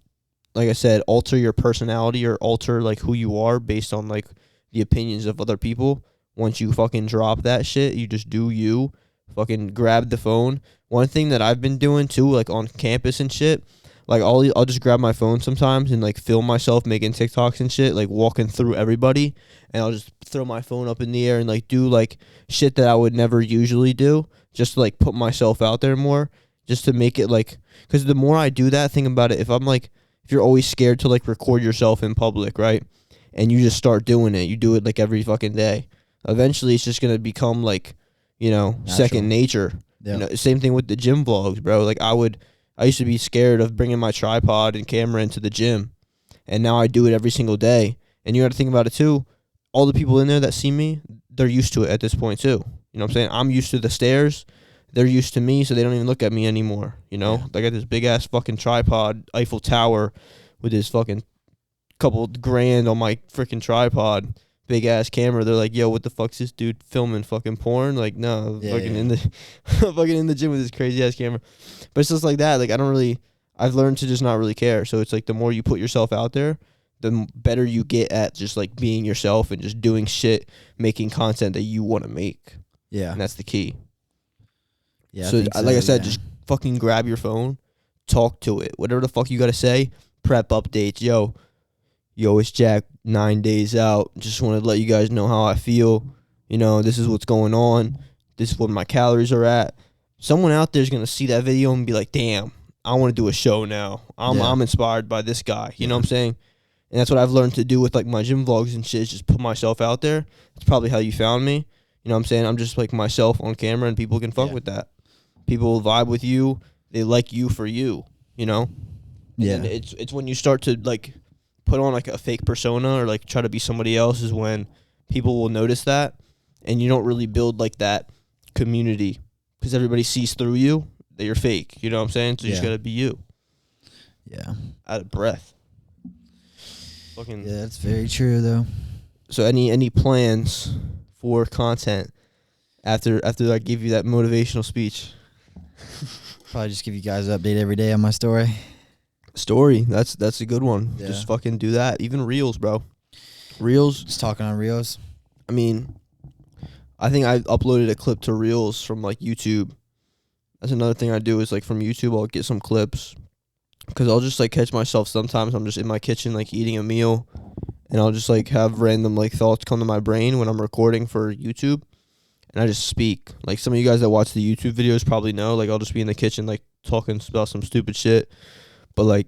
I said, alter your personality or alter like who you are based on like the opinions of other people. Once you fucking drop that shit, you just do you. Fucking grab the phone. One thing that I've been doing too, like on campus and shit, like I'll just grab my phone sometimes and like film myself making TikToks and shit, like walking through everybody, and I'll just throw my phone up in the air and like do like shit that I would never usually do, just to like put myself out there more, just to make it like, because the more I do that, think about it, if you're always scared to like record yourself in public, right? And you just start doing it, you do it like every fucking day. Eventually, it's just gonna become like, second nature. Yep. Same thing with the gym vlogs, bro. Like I used to be scared of bringing my tripod and camera into the gym, and now I do it every single day. And you got to think about it too. All the people in there that see me, they're used to it at this point too. You know what I'm saying? I'm used to the stairs. They're used to me, so they don't even look at me anymore. Yeah. I got this big ass fucking tripod, Eiffel Tower, with this fucking couple grand on my freaking tripod, big ass camera. They're like, "Yo, what the fuck's this dude filming? Fucking porn?" Like, no, fucking in the fucking in the gym with this crazy ass camera. But it's just like that. Like, I've learned to just not really care. So it's like the more you put yourself out there, the better you get at just like being yourself and just doing shit, making content that you want to make. Yeah. And that's the key. Yeah. So, like I said, just fucking grab your phone, talk to it. Whatever the fuck you got to say, prep updates. Yo, it's Jack, 9 days out. Just want to let you guys know how I feel. This is what's going on. This is what my calories are at. Someone out there is going to see that video and be like, damn, I want to do a show now. I'm inspired by this guy. You know what I'm saying? And that's what I've learned to do with like my gym vlogs and shit, is just put myself out there. It's probably how you found me. You know what I'm saying? I'm just like myself on camera, and people can fuck with that. People will vibe with you. They like you for you, And it's when you start to like put on like a fake persona or like try to be somebody else is when people will notice that, and you don't really build like that community because everybody sees through you that you're fake. You know what I'm saying? So you just gotta be you. Yeah. Out of breath. Fucking. Yeah, that's very true though. So any plans for content after I give you that motivational speech? Probably just give you guys an update every day on my story. That's a good one. Yeah. Just fucking do that. Even reels, bro. Reels. Just talking on reels. I mean, I think I uploaded a clip to reels from like YouTube. That's another thing I do is like from YouTube I'll get some clips, because I'll just like catch myself sometimes. I'm just in my kitchen like eating a meal, and I'll just like have random like thoughts come to my brain when I'm recording for YouTube, and I just speak. Like some of you guys that watch the YouTube videos probably know, like I'll just be in the kitchen like talking about some stupid shit. But like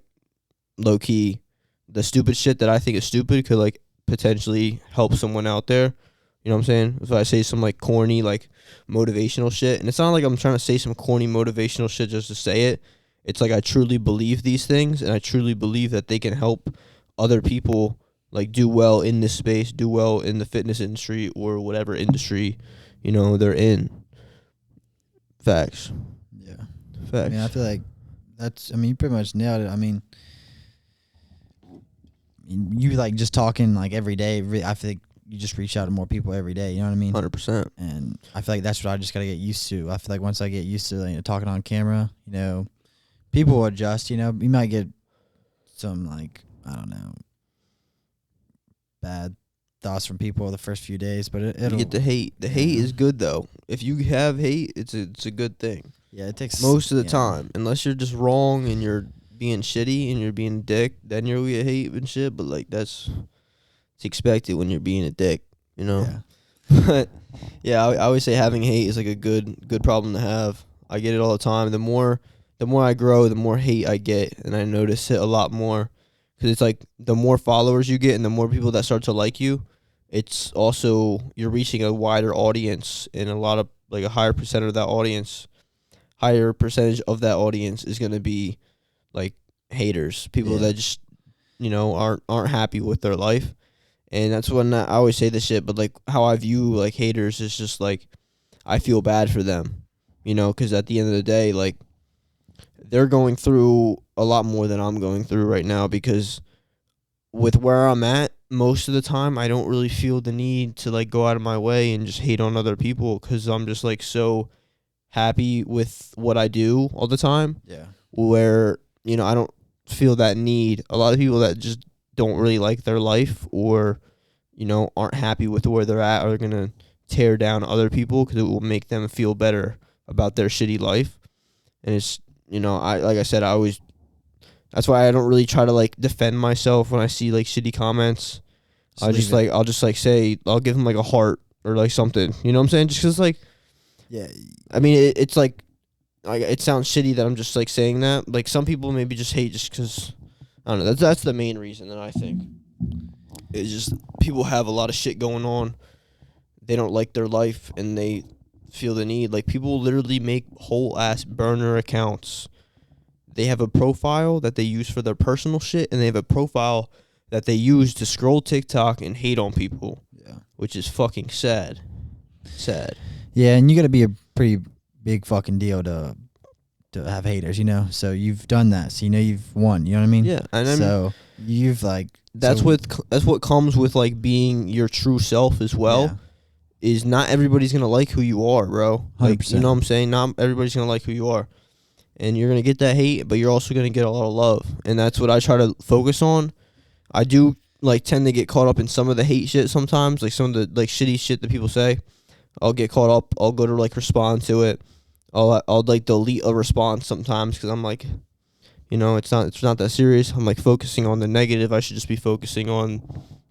low key, the stupid shit that I think is stupid could like potentially help someone out there. You know what I'm saying? If I say some like corny like motivational shit, and it's not like I'm trying to say some corny motivational shit just to say it. It's like I truly believe these things, and I truly believe that they can help other people like do well in this space, do well in the fitness industry or whatever industry, they're in. Facts. Yeah. Facts. I mean, I feel like you pretty much nailed it. I mean, you like just talking like every day. I feel like you just reach out to more people every day. You know what I mean? 100%. And I feel like that's what I just got to get used to. I feel like once I get used to talking on camera, people will adjust. You might get some like, I don't know, bad thoughts from people the first few days, but it'll you get the hate. The hate is good though. If you have hate, it's a good thing. Yeah, it takes most of the time, unless you're just wrong and you're being shitty and you're being a dick, then you'll get hate and shit. But like it's expected when you're being a dick, Yeah. But yeah, I always say having hate is like a good problem to have. I get it all the time. The more I grow, the more hate I get, and I notice it a lot more, because it's like the more followers you get and the more people that start to like you, it's also you're reaching a wider audience, and a lot of like a higher percentage of that audience is going to be like haters, people that just aren't happy with their life. And that's when I always say this shit, but like how I view like haters is just like I feel bad for them, because at the end of the day, like they're going through a lot more than I'm going through right now, because with where I'm at, most of the time I don't really feel the need to like go out of my way and just hate on other people, because I'm just like so happy with what I do all the time, Yeah. where, you know, I don't feel that need. A lot of people that just don't really like their life, or, you know, aren't happy with where they're at, are going to tear down other people because it will make them feel better about their shitty life. And it's, you know, like I said, I always, that's why I don't really try to like defend myself when I see like shitty comments. I'll just like say, I'll give them like a heart or like something, you know what I'm saying? Just 'cause like, Yeah. I mean, it's like it sounds shitty that I'm just like saying that. Like some people maybe just hate just 'cause, I don't know. That's the main reason that I think. It's just people have a lot of shit going on. They don't like their life and they feel the need. Like people literally make whole ass burner accounts. They have a profile that they use for their personal shit, and they have a profile that they use to scroll TikTok and hate on people. Yeah. Which is fucking sad. Sad. Yeah, and you got to be a pretty big fucking deal to have haters, you know. So you've done that, so you know you've won. You know what I mean? Yeah, and I mean, so you've like that's what comes with like being your true self as well. Yeah. Is not everybody's gonna like who you are, bro. Like 100%. you know what I'm saying? Not everybody's gonna like who you are, and you're gonna get that hate, but you're also gonna get a lot of love, and that's what I try to focus on. I do like tend to get caught up in some of the hate shit sometimes, like some of the like shitty shit that people say. I'll get caught up. I'll go to like respond to it. I'll like delete a response sometimes because I'm like, you know, it's not that serious. I'm like focusing on the negative. I should just be focusing on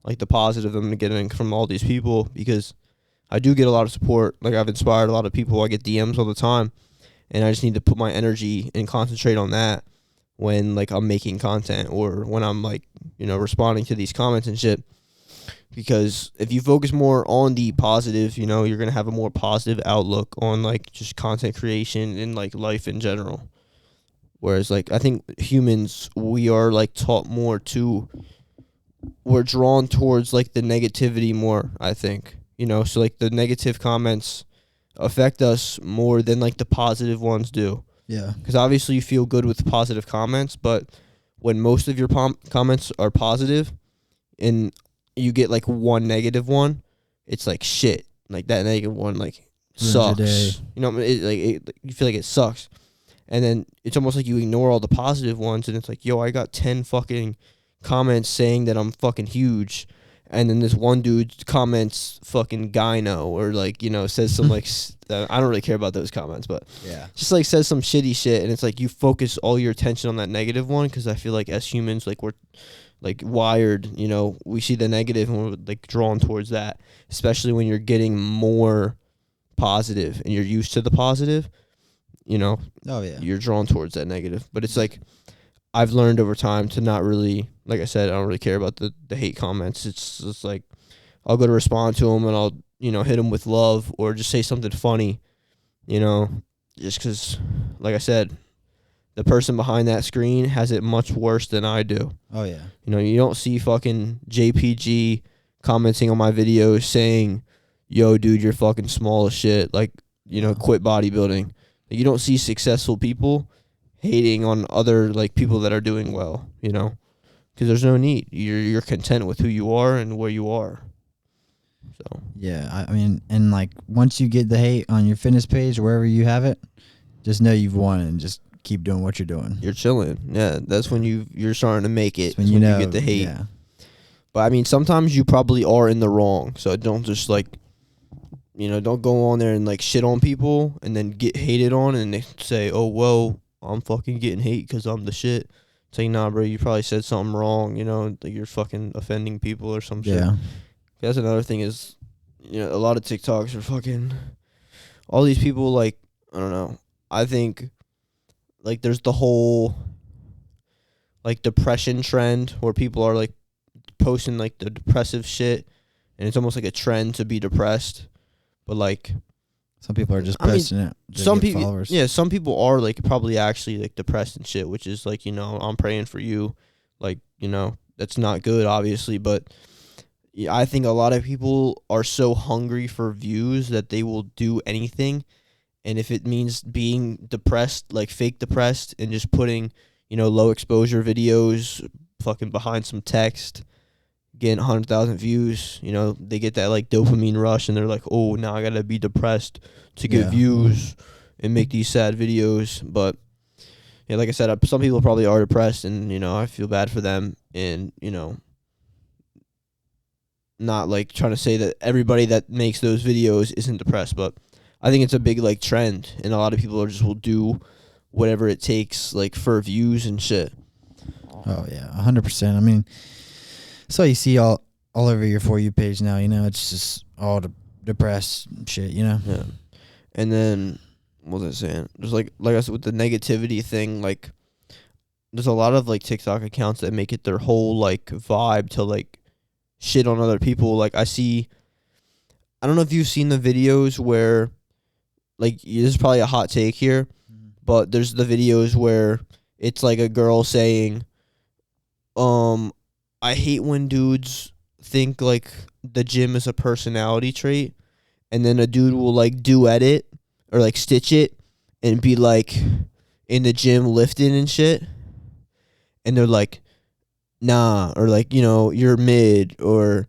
like the positive I'm getting from all these people, because I do get a lot of support. Like I've inspired a lot of people. I get DMs all the time, and I just need to put my energy and concentrate on that when like I'm making content or when I'm like, you know, responding to these comments and shit. Because if you focus more on the positive, you know, you're going to have a more positive outlook on like just content creation and like life in general. Whereas like I think humans, we are like taught more to, we're drawn towards like the negativity more, I think. You know, so like the negative comments affect us more than like the positive ones do. Yeah. Because obviously you feel good with positive comments, but when most of your comments are positive and you get like one negative one, it's like shit. Like that negative one like sucks. You know, you feel like it sucks. And then it's almost like you ignore all the positive ones, and it's like, yo, I got 10 fucking comments saying that I'm fucking huge. And then this one dude comments fucking gyno, or like, you know, says some like, I don't really care about those comments, but yeah, just like says some shitty shit. And it's like you focus all your attention on that negative one, because I feel like as humans, like we're like wired, you know, we see the negative and we're like drawn towards that, especially when you're getting more positive and you're used to the positive, you know. Oh yeah, you're drawn towards that negative. But it's like I've learned over time to not really, like I said, I don't really care about the hate comments. It's just like I'll go to respond to them and I'll, you know, hit them with love or just say something funny, you know, just because, like I said, the person behind that screen has it much worse than I do. Oh yeah. You know, you don't see fucking JPG commenting on my videos saying, yo, dude, you're fucking small as shit. Like, you know, quit bodybuilding. Like, you don't see successful people hating on other, like, people that are doing well, you know, because there's no need. You're content with who you are and where you are. So. Yeah, I mean, and like once you get the hate on your fitness page or wherever you have it, just know you've won and just keep doing what you're doing. You're chilling. Yeah, that's when you're starting to make it. When you know, you get the hate. Yeah. But I mean, sometimes you probably are in the wrong. So don't just like, you know, don't go on there and like shit on people and then get hated on and they say, oh, whoa, I'm fucking getting hate because I'm the shit. It's like, nah, bro, you probably said something wrong. You know, like you're fucking offending people or some shit. Yeah. That's another thing is, you know, a lot of TikToks are fucking, all these people, like, I don't know. I think, like, there's the whole, like, depression trend where people are, like, posting, like, the depressive shit. And it's almost like a trend to be depressed. But, like, some people are just posting it. Some people, followers. Yeah, some people are, like, probably actually, like, depressed and shit, which is, like, you know, I'm praying for you. Like, you know, that's not good, obviously, but yeah, I think a lot of people are so hungry for views that they will do anything. And if it means being depressed, like fake depressed, and just putting, you know, low exposure videos fucking behind some text, getting 100,000 views, you know, they get that like dopamine rush and they're like, oh, now I gotta be depressed to get Yeah. views and make these sad videos. But yeah, like I said, some people probably are depressed, and you know, I feel bad for them, and you know, not like trying to say that everybody that makes those videos isn't depressed, but I think it's a big like trend, and a lot of people are just will do whatever it takes like for views and shit. Oh yeah, 100%. I mean, so you see all over your For You page now. You know, it's just all depressed shit. You know. Yeah. And then what was I saying? There's like I said with the negativity thing, like there's a lot of like TikTok accounts that make it their whole like vibe to like shit on other people. Like I don't know if you've seen the videos where like this is probably a hot take here, but there's the videos where it's like a girl saying, I hate when dudes think like the gym is a personality trait, and then a dude will like duet it or like stitch it and be like in the gym lifting and shit, and they're like, nah, or like, you know, you're mid, or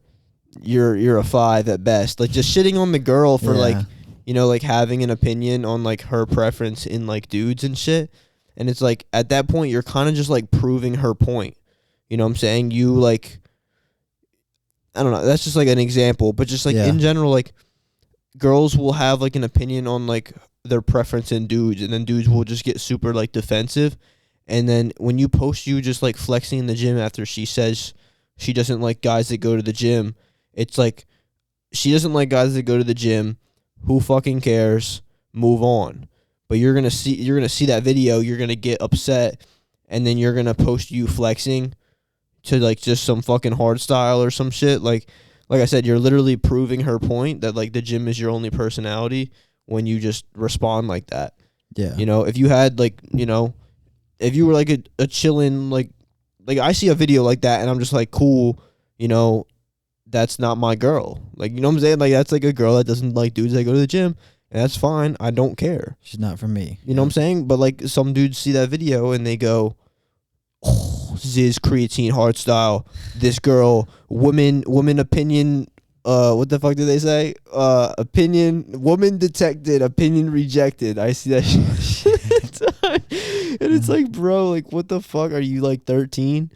you're a 5 at best, like just shitting on the girl for like, you know, like having an opinion on like her preference in like dudes and shit. And it's like at that point you're kind of just like proving her point. You know what I'm saying? You like, I don't know, that's just like an example, but just like in general, like girls will have like an opinion on like their preference in dudes, and then dudes will just get super like defensive. And then when you post you just like flexing in the gym after she says she doesn't like guys that go to the gym, it's like she doesn't like guys that go to the gym. Who fucking cares? Move on. But you're gonna see that video, you're gonna get upset, and then you're gonna post you flexing to like just some fucking hard style or some shit. Like I said, you're literally proving her point that like the gym is your only personality when you just respond like that. Yeah. You know, if you had like, you know, if you were like a chillin' like I see a video like that and I'm just like, cool, you know, that's not my girl. Like, you know what I'm saying? Like that's like a girl that doesn't like dudes that go to the gym, and that's fine. I don't care. She's not for me. You know what I'm saying? But like some dudes see that video and they go, oh, Ziz creatine hard style. This girl, woman opinion. What the fuck did they say? Opinion, woman detected, opinion rejected. I see that shit. And it's like, bro, like, what the fuck? Are you like 13?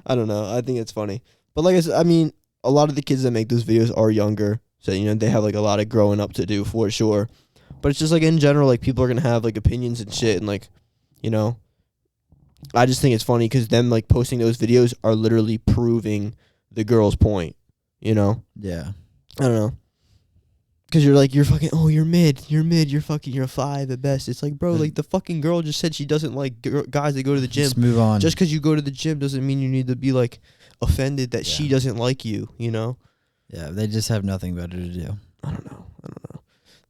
I don't know. I think it's funny. But like I said, I mean, a lot of the kids that make those videos are younger. So, you know, they have like a lot of growing up to do for sure. But it's just like in general, like people are going to have like opinions and shit. And like, you know, I just think it's funny because them like posting those videos are literally proving the girl's point, you know? Yeah. I don't know. Because you're fucking, oh, you're mid, you're fucking, you're a 5 at best. It's like, bro, like the fucking girl just said she doesn't like guys that go to the gym. Just move on. Just because you go to the gym doesn't mean you need to be like offended that she doesn't like you, you know? Yeah, they just have nothing better to do. I don't know.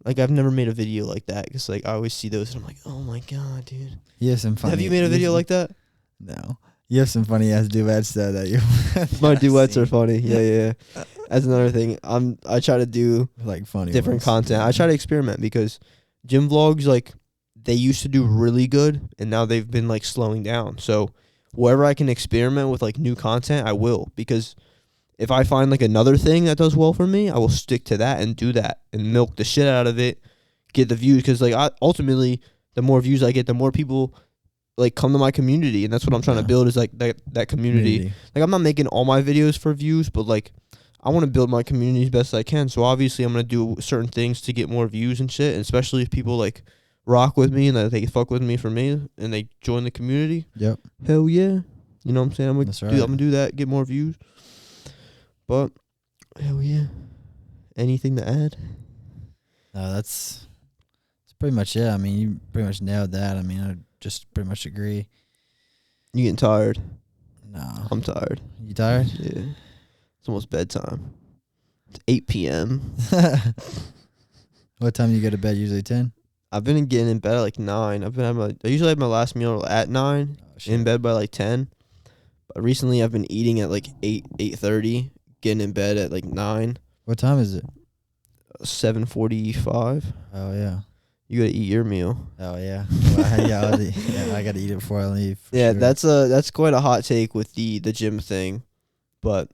Like, I've never made a video like that because, like, I always see those and I'm like, oh my God, dude. You have some funny. Have you made a video like that? No. You have some funny ass duets though that you. My duets are funny. Yeah. That's another thing. I try to do like funny different ones. content. I try to experiment because gym vlogs, like, they used to do really good and now they've been like slowing down. So wherever I can experiment with like new content, I will, because if I find like another thing that does well for me, I will stick to that and do that and milk the shit out of it, get the views. Because like ultimately, the more views I get, the more people like come to my community, and that's what I'm trying to build is like that community. Like I'm not making all my videos for views, but like I want to build my community as best I can. So obviously I'm gonna do certain things to get more views and shit, and especially if people like rock with me and that they fuck with me for me and they join the community. Yep. Hell yeah. You know what I'm saying? I'm gonna do that, get more views. But hell yeah. Anything to add? No, that's pretty much it. I mean, you pretty much nailed that. I mean, I just pretty much agree. You getting tired? No. I'm tired. You tired? Yeah. It's almost bedtime. It's 8 p.m. What time do you go to bed? Usually 10? I've been getting in bed at like 9. I usually have my last meal at 9, in bed by like 10. But recently I've been eating at like 8:30, getting in bed at like 9. What time is it? 7:45. Oh, yeah. You gotta eat your meal. Oh, yeah. Well, I got to eat it before I leave. Yeah, sure. that's quite a hot take with the gym thing. But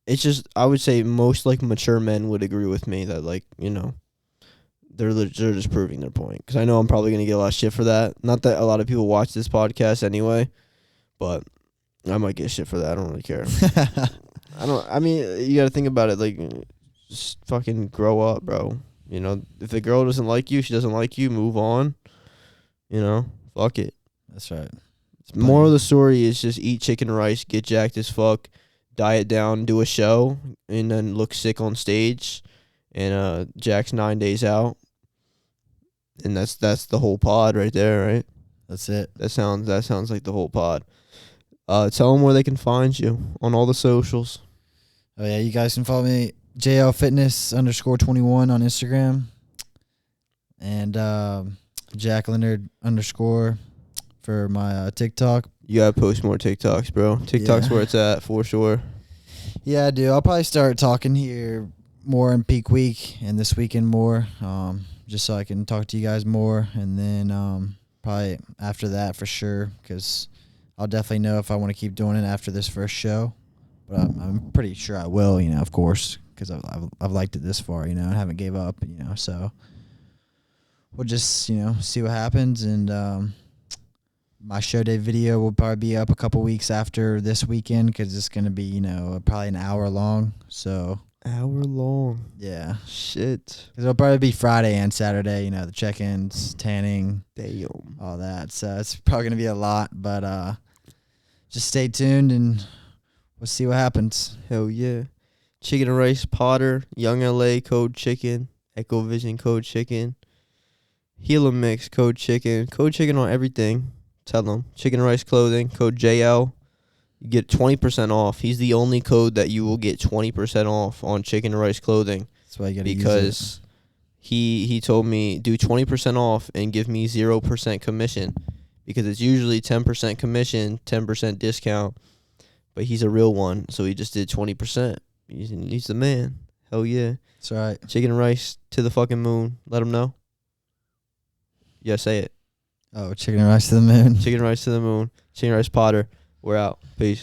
it's just, I would say most like mature men would agree with me that, like, you know, they're just proving their point. Because I know I'm probably gonna get a lot of shit for that. Not that a lot of people watch this podcast anyway, but I might get shit for that. I don't really care. I mean, you gotta think about it. Like, just fucking grow up, bro. You know, if the girl doesn't like you, she doesn't like you, move on. You know, fuck it. That's right. Moral of the story is just eat chicken rice, get jacked as fuck, diet down, do a show, and then look sick on stage. And Jack's 9 days out. And that's the whole pod right there, right? That's it. That sounds like the whole pod. Tell them where they can find you on all the socials. Oh yeah, you guys can follow me JLFitness_21 on Instagram, and Jack Leonard _ for my TikTok. You gotta post more TikToks, bro. TikTok's where it's at for sure. Yeah, I do. I'll probably start talking here more in peak week and this weekend more, just so I can talk to you guys more, and then probably after that for sure, because I'll definitely know if I want to keep doing it after this first show. But I'm pretty sure I will, you know, of course, because I've liked it this far, you know, and haven't gave up, you know. So we'll just, you know, see what happens. And my show day video will probably be up a couple weeks after this weekend, because it's going to be, you know, probably an hour long. So Hour long. yeah. Shit. Because it'll probably be Friday and Saturday, you know, the check-ins, tanning, Damn. all that. So it's probably going to be a lot, but just stay tuned and we'll see what happens. Hell yeah. Chicken and rice Potter, Young LA code chicken, Echo Vision code chicken, Gila Mix code chicken on everything. Tell them. Chicken and rice clothing code JL. You get 20% off. He's the only code that you will get 20% off on chicken and rice clothing. That's why you got to use it. Because he told me do 20% off and give me 0% commission, because it's usually 10% commission, 10% discount. But he's a real one, so he just did 20%. He's the man. Hell yeah. That's right. Chicken and rice to the fucking moon. Let him know. Yeah, say it. Oh, chicken and rice to the moon. Chicken and rice to the moon. Chicken and rice Potter. We're out. Peace.